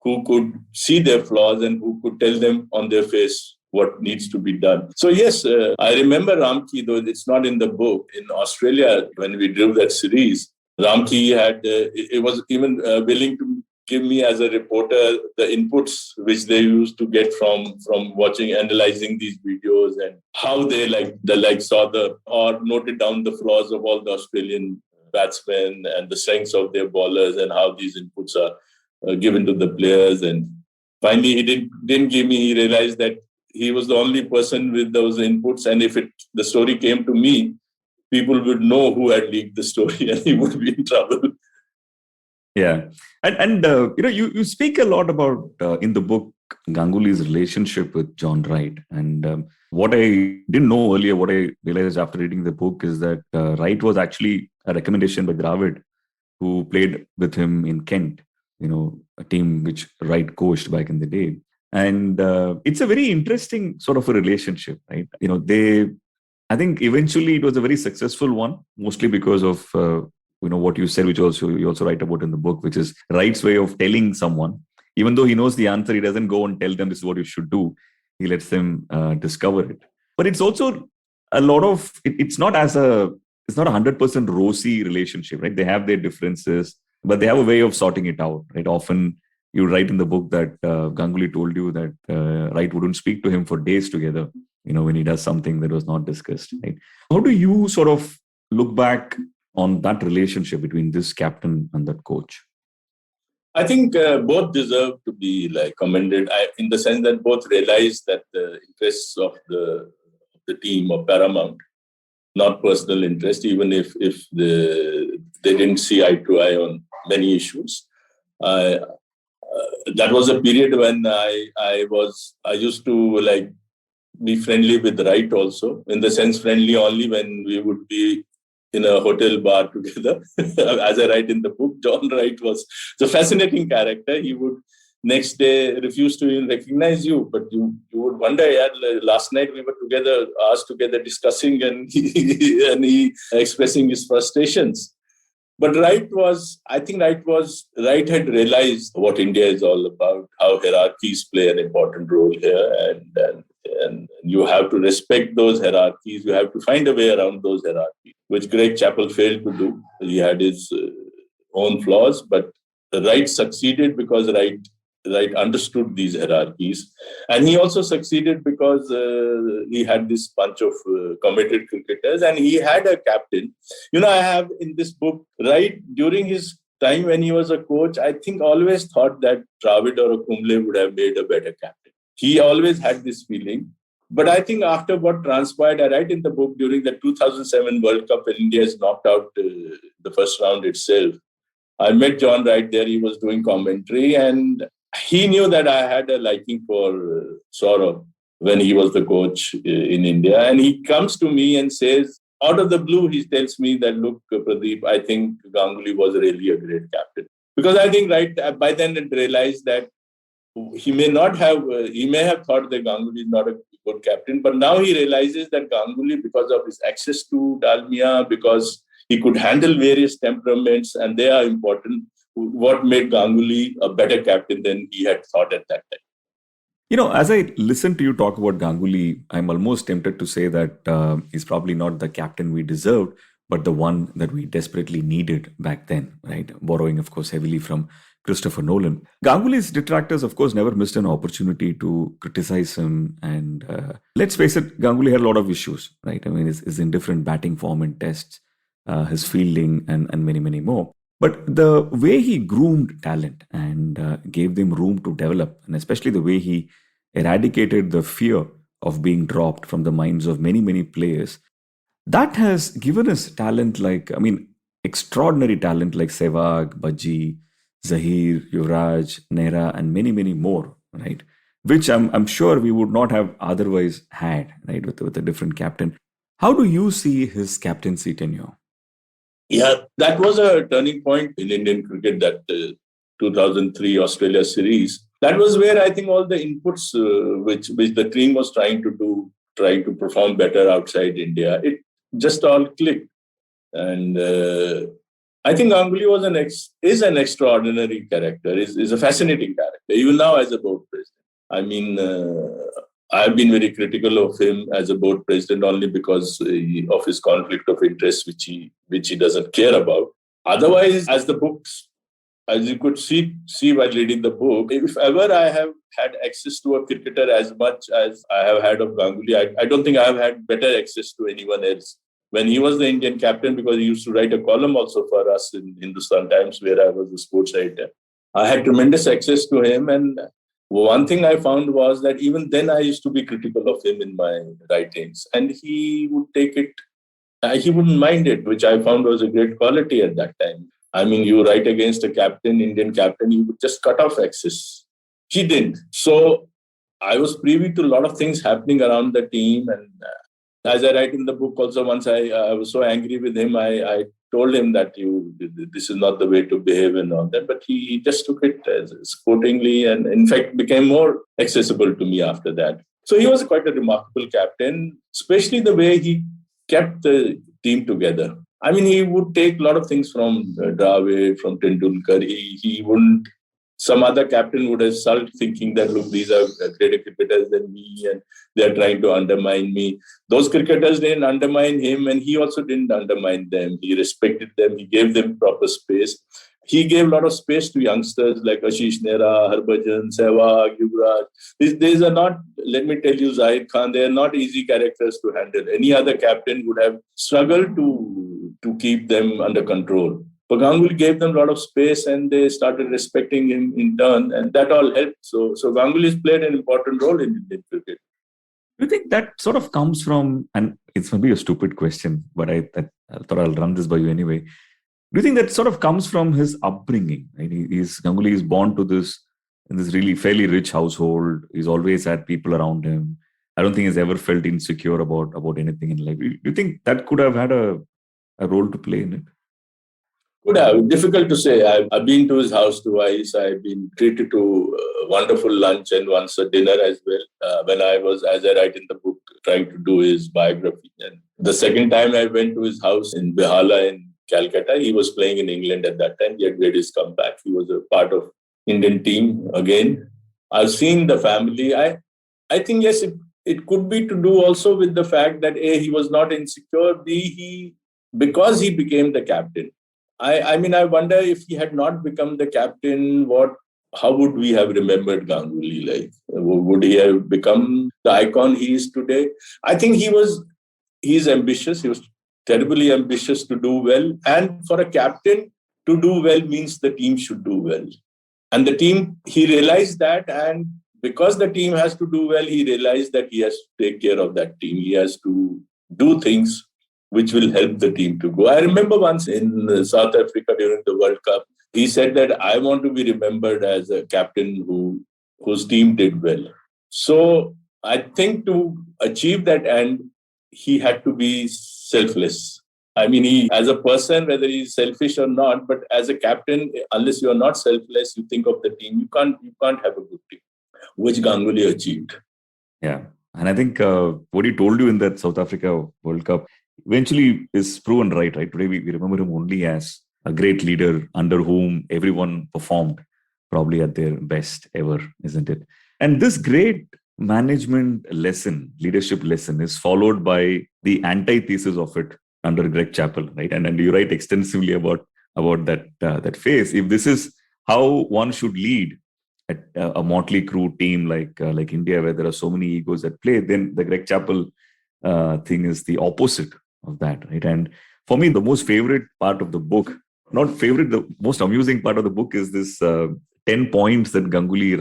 who could see their flaws and who could tell them on their face what needs to be done. So yes, I remember Ramki, though it's not in the book. In Australia, when we drew that series, Ramki it was even willing to give me as a reporter the inputs which they used to get from analyzing these videos, and how they saw or noted down the flaws of all the Australian batsmen and the strengths of their bowlers, and how these inputs are given to the players. And finally, he didn't give me. He realized that he was the only person with those inputs, and if the story came to me, people would know who had leaked the story, and he would be in trouble. Yeah, and you speak a lot about in the book Ganguly's relationship with John Wright, and what I didn't know earlier, what I realized after reading the book is that Wright was actually a recommendation by Dravid, who played with him in Kent, a team which Wright coached back in the day. And it's a very interesting sort of a relationship, right? I think eventually it was a very successful one, mostly because of what you said, which you also write about in the book, which is Wright's way of telling someone, even though he knows the answer, he doesn't go and tell them this is what you should do. He lets them discover it. But it's also a lot of it's not 100% rosy relationship, right? They have their differences, but they have a way of sorting it out, right? Often you write in the book that Ganguly told you that Wright wouldn't speak to him for days together, when he does something that was not discussed, right? How do you sort of look back on that relationship between this captain and that coach? I think both deserve to be commended, in the sense that both realize that the interests of the team are paramount, not personal interest, even if they didn't see eye to eye on many issues. That was a period when I used to be friendly with Wright also, in the sense friendly only when we would be in a hotel bar together. As I write in the book, John Wright was a fascinating character. He would next day refuse to even recognize you, but you would wonder, last night we were together, hours together discussing, and he expressing his frustrations. But Wright had realized what India is all about, how hierarchies play an important role here, and you have to respect those hierarchies. You have to find a way around those hierarchies, which Greg Chappell failed to do. He had his own flaws, but Wright succeeded because Wright understood these hierarchies. And he also succeeded because he had this bunch of committed cricketers, and he had a captain. I have in this book, Wright, during his time when he was a coach, I think always thought that Dravid or Kumble would have made a better captain. He always had this feeling. But I think after what transpired, I write in the book, during the 2007 World Cup, when India is knocked out the first round itself, I met John Wright there. He was doing commentary, and he knew that I had a liking for Saurav when he was the coach in India. And he comes to me and says, out of the blue, he tells me that, look, Pradeep, I think Ganguly was really a great captain. Because I think Wright by then had realized that he may have thought that Ganguly is not a good captain, but now he realizes that Ganguly, because of his access to Dalmia, because he could handle various temperaments, and they are important, what made Ganguly a better captain than he had thought at that time. As I listen to you talk about Ganguly, I'm almost tempted to say that he's probably not the captain we deserved, but the one that we desperately needed back then, right? Borrowing, of course, heavily from Christopher Nolan. Ganguly's detractors, of course, never missed an opportunity to criticize him. And let's face it, Ganguly had a lot of issues, right? I mean, his indifferent batting form in tests, his fielding, and many, many more. But the way he groomed talent and gave them room to develop, and especially the way he eradicated the fear of being dropped from the minds of many, many players, that has given us talent like, I mean, extraordinary talent like Sehwag, Bajji, Zahir, Yuvraj, Nehra, and many, many more, right? Which I'm sure we would not have otherwise had, right, with a different captain. How do you see his captaincy tenure? Yeah, that was a turning point in Indian cricket, that 2003 Australia series. That was where I think all the inputs which the team was trying to perform better outside India, it just all clicked. And I think Ganguly is an extraordinary character, is a fascinating character, even now as a board president. I mean, I've been very critical of him as a board president only because of his conflict of interest, which he doesn't care about. Otherwise, as you could see while reading the book, if ever I have had access to a cricketer as much as I have had of Ganguly, I don't think I have had better access to anyone else. When he was the Indian captain, because he used to write a column also for us in Hindustan Times, where I was the sports editor, I had tremendous access to him. And one thing I found was that even then I used to be critical of him in my writings, and he would take it, he wouldn't mind it, which I found was a great quality at that time. I mean, you write against a captain, Indian captain, he would just cut off access. He didn't. So I was privy to a lot of things happening around the team. And as I write in the book also, once I was so angry with him, I told him that this is not the way to behave and all that. But he just took it as sportingly, and in fact became more accessible to me after that. So he was quite a remarkable captain, especially the way he kept the team together. I mean, he would take a lot of things from Dravid, from Tendulkar. He wouldn't. Some other captain would have sulked, thinking that, look, these are greater cricketers than me and they're trying to undermine me. Those cricketers didn't undermine him, and he also didn't undermine them. He respected them. He gave them proper space. He gave a lot of space to youngsters like Ashish Nehra, Harbhajan, Sehwag, Yuvraj. These are not, let me tell you, Zahir Khan, they are not easy characters to handle. Any other captain would have struggled to keep them under control. But Ganguly gave them a lot of space, and they started respecting him in turn, and that all helped. So Ganguly has played an important role in Indian cricket. Do you think that sort of comes from, and it's maybe a stupid question, but I thought I'll run this by you anyway. Do you think that sort of comes from his upbringing? Right? Ganguly is born to this really fairly rich household. He's always had people around him. I don't think he's ever felt insecure about anything in life. Do you think that could have had a role to play in it? Could have. Difficult to say. I've been to his house twice. I've been treated to a wonderful lunch and once a dinner as well. When I was, as I write in the book, trying to do his biography. And the second time I went to his house in Behala in Calcutta, he was playing in England at that time. He had made his comeback. He was a part of Indian team again. I've seen the family. I think, yes, it could be to do also with the fact that A, he was not insecure, B, because he became the captain. I mean, I wonder if he had not become the captain, how would we have remembered Ganguly? Like, would he have become the icon he is today? I think he's ambitious. He was terribly ambitious to do well. And for a captain, to do well means the team should do well. And the team, he realized that. And because the team has to do well, he realized that he has to take care of that team. He has to do things which will help the team to go. I remember once in South Africa during the World Cup, he said that I want to be remembered as a captain whose team did well. So I think to achieve that end, he had to be selfless. I mean, he, as a person, whether he's selfish or not, but as a captain, unless you are not selfless, you think of the team, you can't have a good team, which Ganguly achieved. Yeah. And I think what he told you in that South Africa World Cup eventually is proven right? Today we remember him only as a great leader under whom everyone performed probably at their best ever, isn't it? And this great management lesson, leadership lesson, is followed by the antithesis of it under Greg Chappell, right? And you write extensively about that phase. If this is how one should lead at a motley crew team like India, where there are so many egos at play, then the Greg Chappell thing is the opposite of that, right? And for me, the most favorite part of the book, not favorite, the most amusing part of the book is this 10 points that Ganguly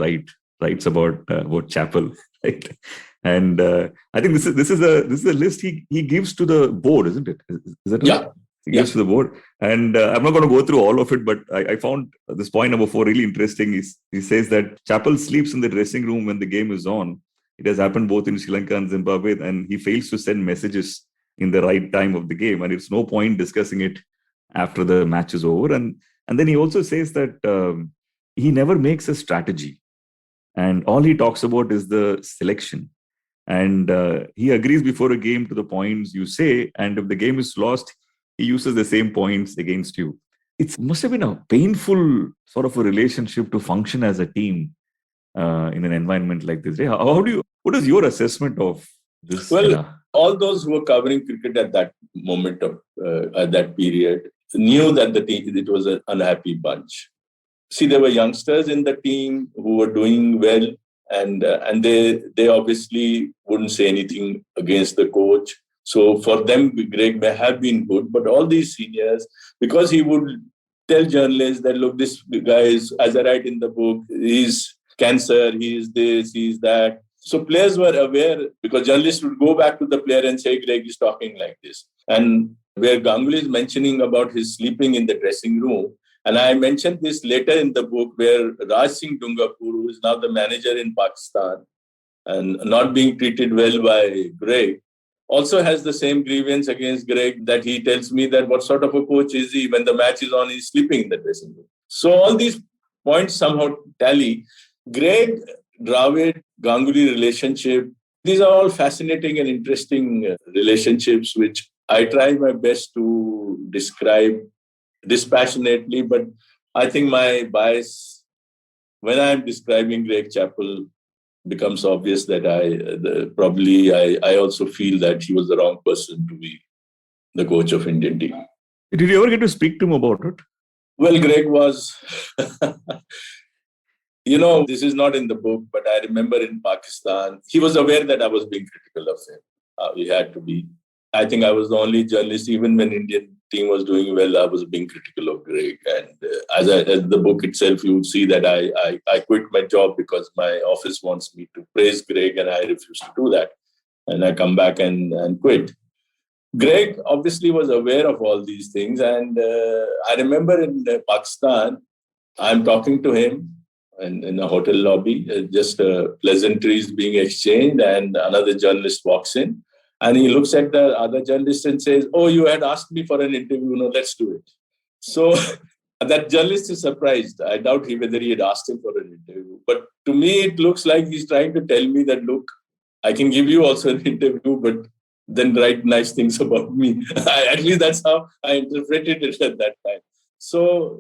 writes about Chappell, right? And I think this is a list he gives to the board, isn't it? Is that right? Yeah. He gives to the board. And I'm not going to go through all of it, but I found this point number 4 really interesting. He says that Chappell sleeps in the dressing room when the game is on. It has happened both in Sri Lanka and Zimbabwe, and he fails to send messages in the right time of the game. And it's no point discussing it after the match is over. And then he also says that he never makes a strategy. And all he talks about is the selection. And he agrees before a game to the points you say. And if the game is lost, he uses the same points against you. It must have been a painful sort of a relationship to function as a team in an environment like this. What is your assessment of this? Well, all those who were covering cricket at that moment at that period knew that it was an unhappy bunch. See, there were youngsters in the team who were doing well, and they obviously wouldn't say anything against the coach. So for them, Greg may have been good, but all these seniors, because he would tell journalists that, look, this guy is, as I write in the book, he's cancer, he's this, he's that. So players were aware, because journalists would go back to the player and say, Greg is talking like this. And where Ganguly is mentioning about his sleeping in the dressing room, and I mentioned this later in the book, where Raj Singh Dungapur, who is now the manager in Pakistan and not being treated well by Greg, also has the same grievance against Greg, that he tells me that what sort of a coach is he when the match is on, he's sleeping in the dressing room. So all these points somehow tally. Greg, Dravid, Ganguly relationship, these are all fascinating and interesting relationships, which I try my best to describe dispassionately, but I think my bias when I'm describing Greg Chappell becomes obvious that I also feel that he was the wrong person to be the coach of Indian team. Did you ever get to speak to him about it? Well, Greg was, this is not in the book, but I remember in Pakistan, he was aware that I was being critical of him. He had to be. I think I was the only journalist, even when Indian team was doing well, I was being critical of Greg. And as the book itself, you would see that I quit my job because my office wants me to praise Greg, and I refuse to do that. And I come back and quit. Greg obviously was aware of all these things. And I remember in Pakistan, I'm talking to him in a hotel lobby, just pleasantries being exchanged, and another journalist walks in. And he looks at the other journalist and says, oh, you had asked me for an interview. No, let's do it. So that journalist is surprised. I doubt whether he had asked him for an interview. But to me, it looks like he's trying to tell me that, look, I can give you also an interview, but then write nice things about me. At least that's how I interpreted it at that time. So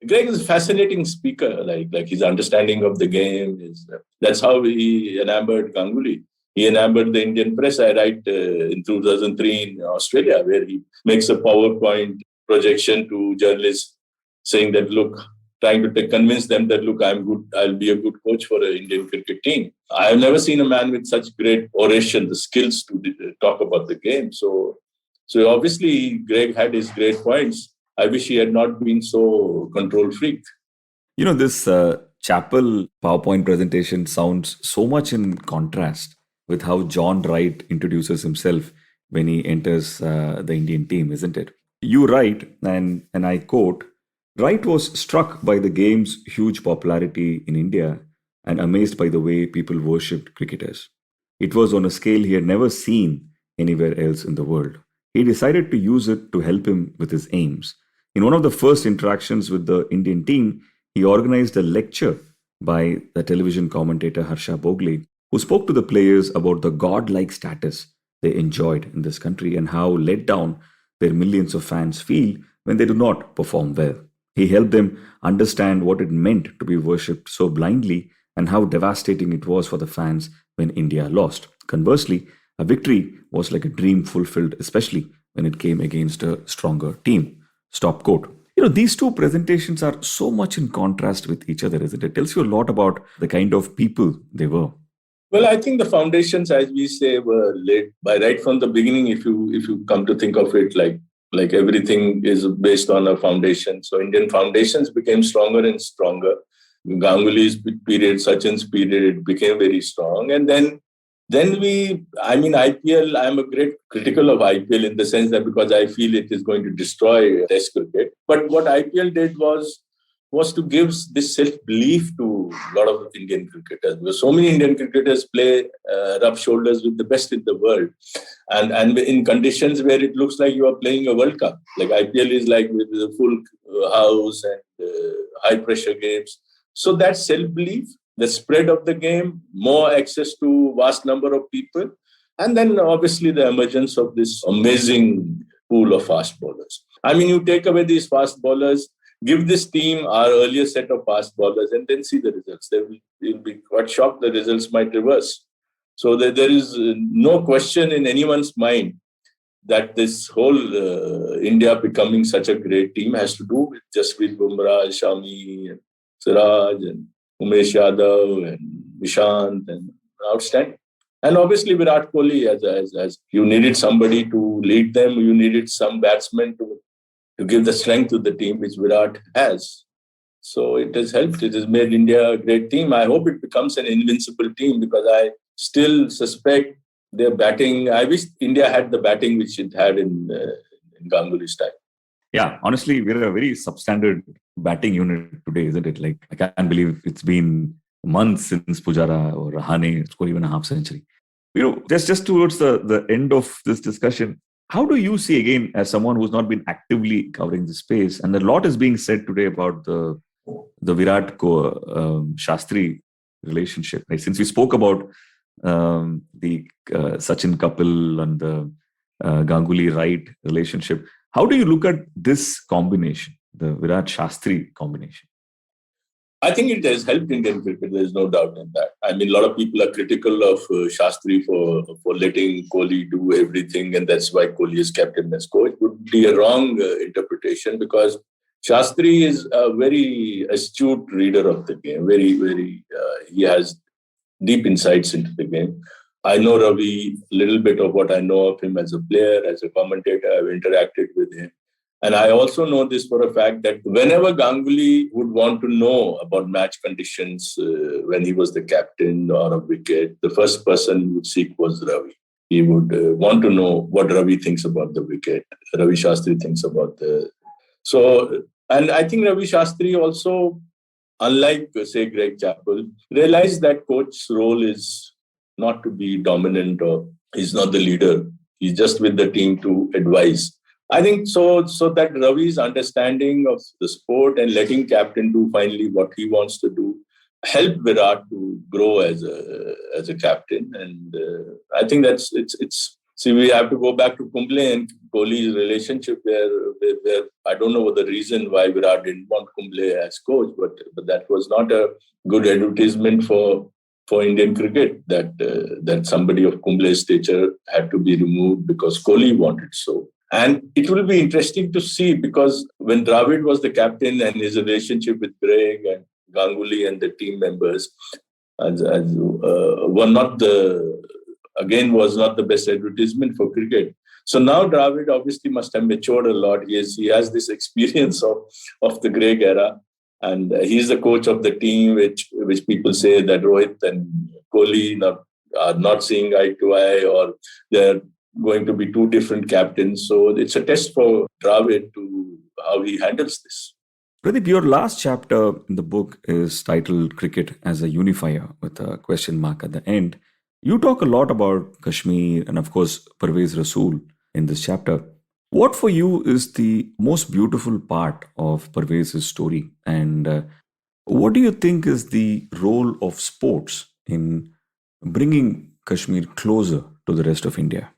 Greg is a fascinating speaker. Like his understanding of the game that's how he enamored Ganguly. He enamored the Indian press. I write in 2003 in Australia, where he makes a PowerPoint projection to journalists saying that, look, trying to convince them that, look, I'm good. I'll be a good coach for an Indian cricket team. I have never seen a man with such great oration, the skills to talk about the game. So obviously, Greg had his great points. I wish he had not been so control freak. This Chappell PowerPoint presentation sounds so much in contrast with how John Wright introduces himself when he enters the Indian team, isn't it? You write, and I quote, Wright was struck by the game's huge popularity in India and amazed by the way people worshipped cricketers. It was on a scale he had never seen anywhere else in the world. He decided to use it to help him with his aims. In one of the first interactions with the Indian team, he organized a lecture by the television commentator Harsha Bhogle, who spoke to the players about the godlike status they enjoyed in this country and how let down their millions of fans feel when they do not perform well. He helped them understand what it meant to be worshipped so blindly and how devastating it was for the fans when India lost. Conversely, a victory was like a dream fulfilled, especially when it came against a stronger team. Stop quote. These two presentations are so much in contrast with each other, isn't it? It tells you a lot about the kind of people they were. Well, I think the foundations, as we say, were laid by right from the beginning. If you come to think of it, like everything is based on a foundation. So Indian foundations became stronger and stronger. Ganguly's period, Sachin's period, it became very strong, and then IPL. I'm a great critical of IPL in the sense that because I feel it is going to destroy Test cricket. But what IPL did was to give this self-belief to a lot of Indian cricketers. Because so many Indian cricketers rub shoulders with the best in the world. And in conditions where it looks like you are playing a World Cup. Like IPL is like with a full house and high-pressure games. So that self-belief, the spread of the game, more access to vast number of people, and then obviously the emergence of this amazing pool of fast bowlers. I mean, you take away these fast bowlers, give this team our earlier set of fast bowlers, and then see the results. You'll be quite shocked the results might reverse. So there is no question in anyone's mind that this whole India becoming such a great team has to do with Jasprit Bumrah, Shami, and Siraj, and Umesh Yadav, and Nishant, and outstanding. And obviously Virat Kohli, as you needed somebody to lead them, you needed some batsmen to give the strength to the team, which Virat has. So it has helped. It has made India a great team. I hope it becomes an invincible team because I still suspect their batting. I wish India had the batting which it had in Ganguly's time. Yeah, honestly, we're a very substandard batting unit today, isn't it? Like, I can't believe it's been months since Pujara or Rahane scored even a half century. Just towards the end of this discussion, how do you see, again, as someone who's not been actively covering the space, and a lot is being said today about the Virat Shastri relationship, right? Since we spoke about the Sachin couple and the Ganguly Wright relationship, how do you look at this combination, the Virat Shastri combination? I think it has helped Indian cricket. There is no doubt in that. I mean, a lot of people are critical of Shastri for letting Kohli do everything, and that's why Kohli is captain as coach. It would be a wrong interpretation because Shastri is a very astute reader of the game. He has deep insights into the game. I know Ravi, a little bit of what I know of him as a player, as a commentator. I've interacted with him. And I also know this for a fact that whenever Ganguly would want to know about match conditions when he was the captain or a wicket, the first person he would seek was Ravi. He would want to know what Ravi thinks about the wicket, Ravi Shastri thinks about and I think Ravi Shastri also, unlike, say, Greg Chappell, realized that coach's role is not to be dominant or he's not the leader. He's just with the team to advise. I think so that Ravi's understanding of the sport and letting captain do finally what he wants to do helped Virat to grow as a captain. And I think it's. See, we have to go back to Kumble and Kohli's relationship where I don't know the reason why Virat didn't want Kumble as coach, but that was not a good advertisement for Indian cricket that somebody of Kumble's stature had to be removed because Kohli wanted so. And it will be interesting to see because when Dravid was the captain and his relationship with Greg and Ganguly and the team members was not the best advertisement for cricket. So now Dravid obviously must have matured a lot. He has this experience of the Greg era. And he's the coach of the team, which people say that Rohit and Kohli are not seeing eye to eye, or they're going to be two different captains. So it's a test for Dravid to how he handles this. Pradeep, your last chapter in the book is titled Cricket as a Unifier with a question mark at the end. You talk a lot about Kashmir and, of course, Parvez Rasool in this chapter. What for you is the most beautiful part of Parvez's story? And what do you think is the role of sports in bringing Kashmir closer to the rest of India?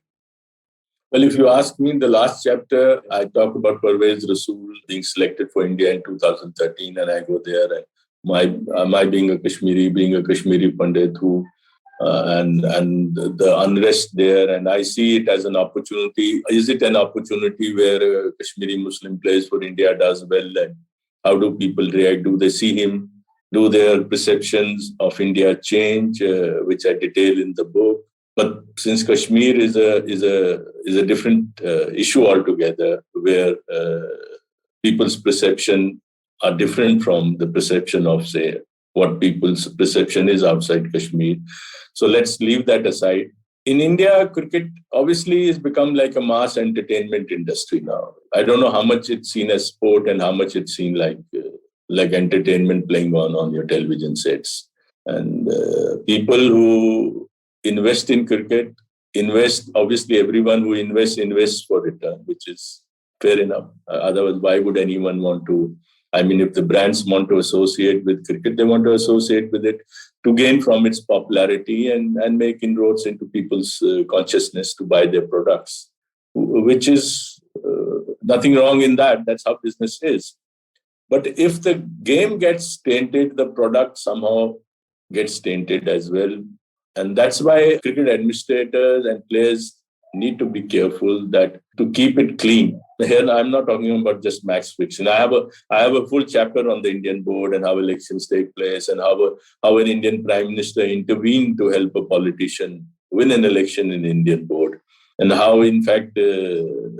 Well, if you ask me, in the last chapter, I talk about Parvez Rasool being selected for India in 2013, and I go there. And my being a Kashmiri Pandit who and the unrest there. And I see it as an opportunity. Is it an opportunity where Kashmiri Muslim plays for India does well? And how do people react? Do they see him? Do their perceptions of India change, which I detail in the book? But since Kashmir is a different issue altogether, where people's perception are different from the perception of, say, what people's perception is outside Kashmir. So let's leave that aside. In India, cricket obviously has become like a mass entertainment industry now. I don't know how much it's seen as sport and how much it's seen like entertainment playing on your television sets. And people who invest in cricket invest. Obviously, everyone who invests for return, which is fair enough. Otherwise, why would anyone want to? I mean, if the brands want to associate with cricket, they want to associate with it to gain from its popularity and make inroads into people's consciousness to buy their products, which is nothing wrong in that. That's how business is. But if the game gets tainted, the product somehow gets tainted as well. And that's why cricket administrators and players need to be careful that to keep it clean. Here, I'm not talking about just match fixing. I have a full chapter on the Indian board and how elections take place and how an Indian prime minister intervened to help a politician win an election in the Indian board, and how, in fact,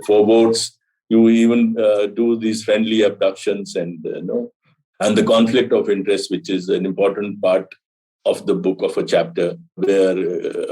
for votes, you even do these friendly abductions and the conflict of interest, which is an important part of the book, of a chapter where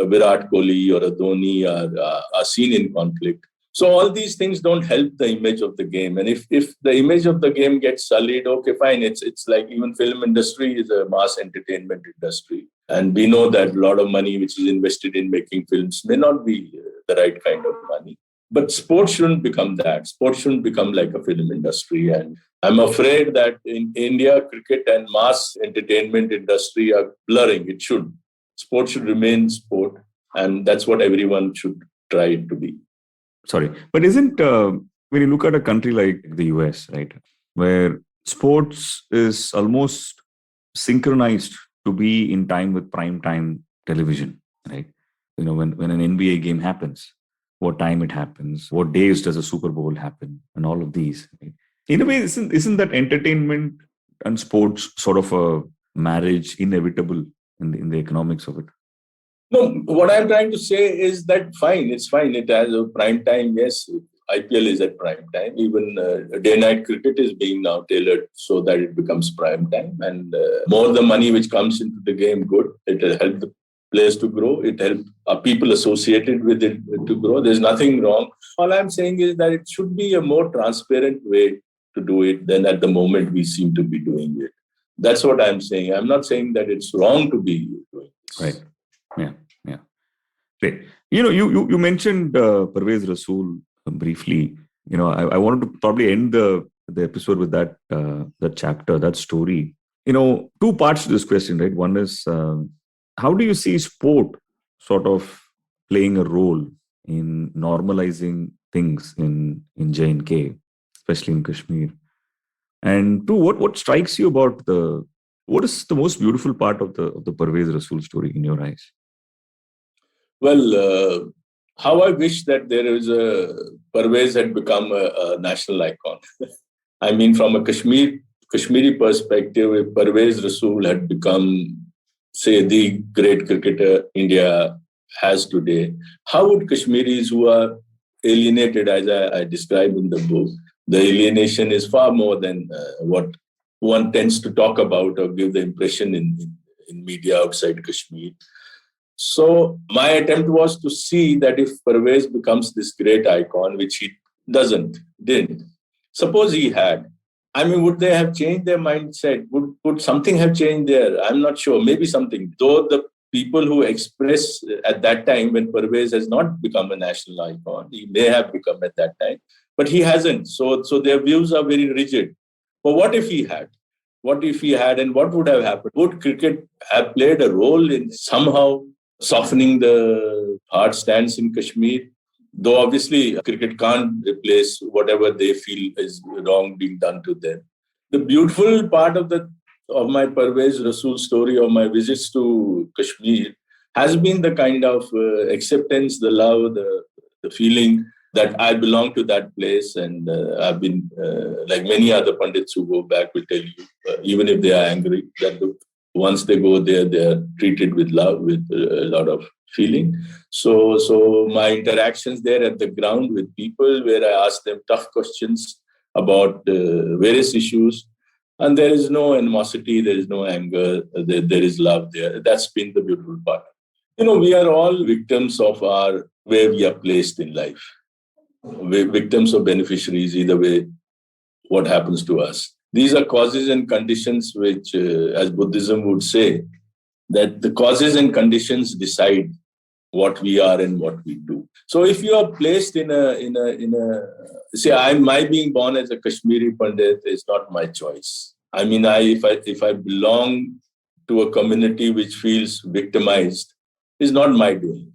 Virat Kohli or a Dhoni are seen in conflict. So all these things don't help the image of the game. And if the image of the game gets sullied, okay, fine. It's like even film industry is a mass entertainment industry. And we know that a lot of money which is invested in making films may not be the right kind of money. But sports shouldn't become that. Sports shouldn't become like a film industry. And I'm afraid that in India, cricket and mass entertainment industry are blurring. It should. Sport should remain sport. And that's what everyone should try to be. Sorry. But isn't, when you look at a country like the US, right, where sports is almost synchronized to be in time with prime time television, right? You know, when an NBA game happens, what time it happens, what days does a Super Bowl happen, and all of these. Right? In a way, isn't that entertainment and sports sort of a marriage inevitable in the economics of it? No, what I'm trying to say is that fine, it's fine. It has a prime time, yes. IPL is at prime time. Even day-night cricket is being now tailored so that it becomes prime time. And more the money which comes into the game, good. It will help the players to grow. It helps people associated with it to grow. There's nothing wrong. All I'm saying is that it should be a more transparent way to do it than at the moment we seem to be doing it. That's what I'm saying. I'm not saying that it's wrong to be doing this. Right. Yeah. Great. You mentioned Parvez Rasool briefly. I wanted to probably end the episode with that chapter, that story. Two parts to this question, right? One is, how do you see sport sort of playing a role in normalizing things in J&K, especially in Kashmir? And two, what strikes you about what is the most beautiful part of the Parvez Rasool story in your eyes? Well, how I wish that Parvez had become a national icon. I mean, from a Kashmiri perspective, if Parvez Rasool had become, say, the great cricketer India has today, how would Kashmiris who are alienated, as I describe in the book, the alienation is far more than what one tends to talk about or give the impression in media outside Kashmir. So my attempt was to see that if Parvez becomes this great icon, which he didn't. Suppose he had. I mean, would they have changed their mindset? Would something have changed there? I'm not sure. Maybe something. Though the people who expressed at that time when Parvez has not become a national icon, he may have become at that time, but he hasn't. So their views are very rigid. But what if he had? What if he had, and what would have happened? Would cricket have played a role in somehow softening the hard stance in Kashmir? Though obviously cricket can't replace whatever they feel is wrong being done to them. The beautiful part of my Parvez Rasool story, of my visits to Kashmir, has been the kind of acceptance, the love, the feeling that I belong to that place. And I've been, like many other Pandits who go back will tell you, even if they are angry, that look, once they go there, they are treated with love, with a lot of feeling. So my interactions there at the ground with people, where I ask them tough questions about various issues, and there is no animosity, there is no anger, there is love there. That's been the beautiful part. We are all victims of where we are placed in life. We're victims or beneficiaries, either way, what happens to us. These are causes and conditions which, as Buddhism would say, that the causes and conditions decide what we are and what we do. So if you are placed in a my being born as a Kashmiri Pandit is not my choice. I mean, if I belong to a community which feels victimized, is not my doing.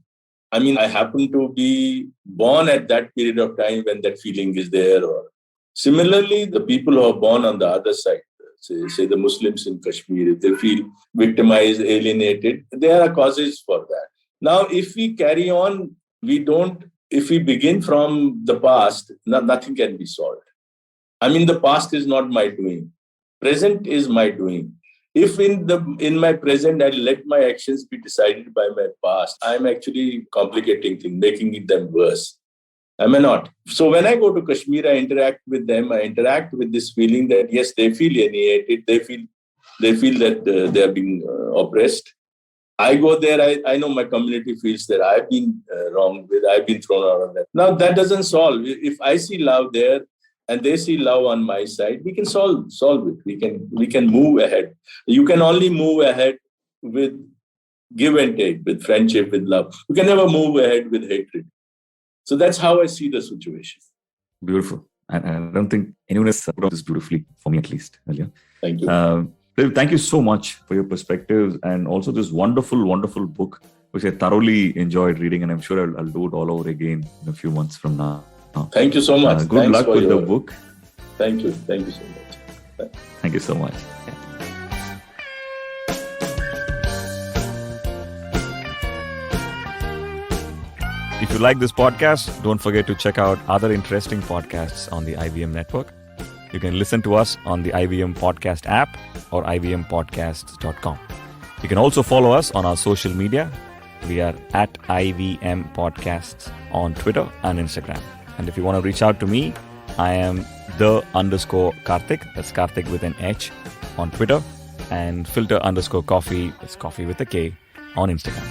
I mean, I happen to be born at that period of time when that feeling is there. Or similarly, the people who are born on the other side, say the Muslims in Kashmir, if they feel victimized, alienated, there are causes for that. Now, if we carry on, if we begin from the past, nothing can be solved. I mean, the past is not my doing. Present is my doing. If in my present, I let my actions be decided by my past, I'm actually complicating things, making them worse. Am I not? So when I go to Kashmir, I interact with them. I interact with this feeling that, yes, they feel alienated. They feel that they are being oppressed. I go there, I know my community feels that I've been wronged with, I've been thrown out of that. Now, that doesn't solve. If I see love there and they see love on my side, we can solve it. We can move ahead. You can only move ahead with give and take, with friendship, with love. You can never move ahead with hatred. So that's how I see the situation. Beautiful. And I don't think anyone has put out this beautifully, for me at least. Earlier. Thank you. Thank you so much for your perspectives and also this wonderful, wonderful book, which I thoroughly enjoyed reading, and I'm sure I'll do it all over again in a few months from now. Thank you so much. Good luck with the book. Thank you. Thank you so much. Thank you so much. Yeah. If you like this podcast, don't forget to check out other interesting podcasts on the IVM network. You can listen to us on the IVM Podcast app or ivmpodcasts.com. You can also follow us on our social media. We are at IVM Podcasts on Twitter and Instagram. And if you want to reach out to me, I am _Karthik. That's Karthik with an H on Twitter. And filter_coffee. It's coffee with a K on Instagram.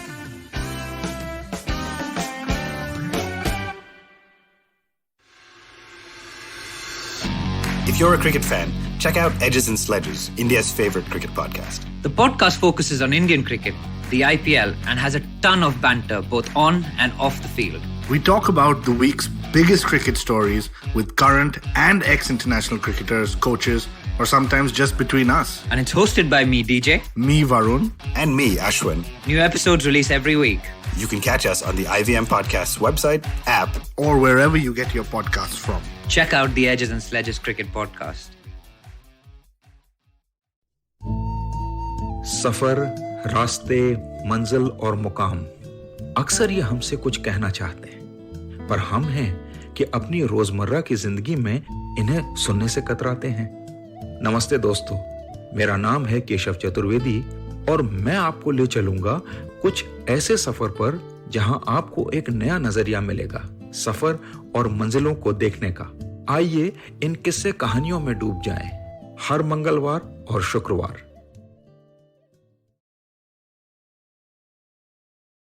If you're a cricket fan, check out Edges and Sledges, India's favorite cricket podcast. The podcast focuses on Indian cricket, the IPL, and has a ton of banter both on and off the field. We talk about the week's biggest cricket stories with current and ex-international cricketers, coaches, or sometimes just between us. And it's hosted by me, DJ. Me, Varun. And me, Ashwin. New episodes release every week. You can catch us on the IVM Podcasts website, app, or wherever you get your podcasts from. Check out the Edges and Sledges Cricket Podcast. सफर, रास्ते, मंजिल और मुकाम अक्सर ये हमसे कुछ कहना चाहते हैं, पर हम हैं कि अपनी रोजमर्रा की जिंदगी में इन्हें सुनने से कतराते हैं। नमस्ते दोस्तों, मेरा नाम है केशव चतुर्वेदी और मैं आपको ले चलूंगा कुछ ऐसे सफर पर जहां आपको एक नया नजरिया मिलेगा सफर और मंजिलों को देखने का। आइए इन किस्से कहानियों में डूब जाएं। हर मंगलवार और शुक्रवार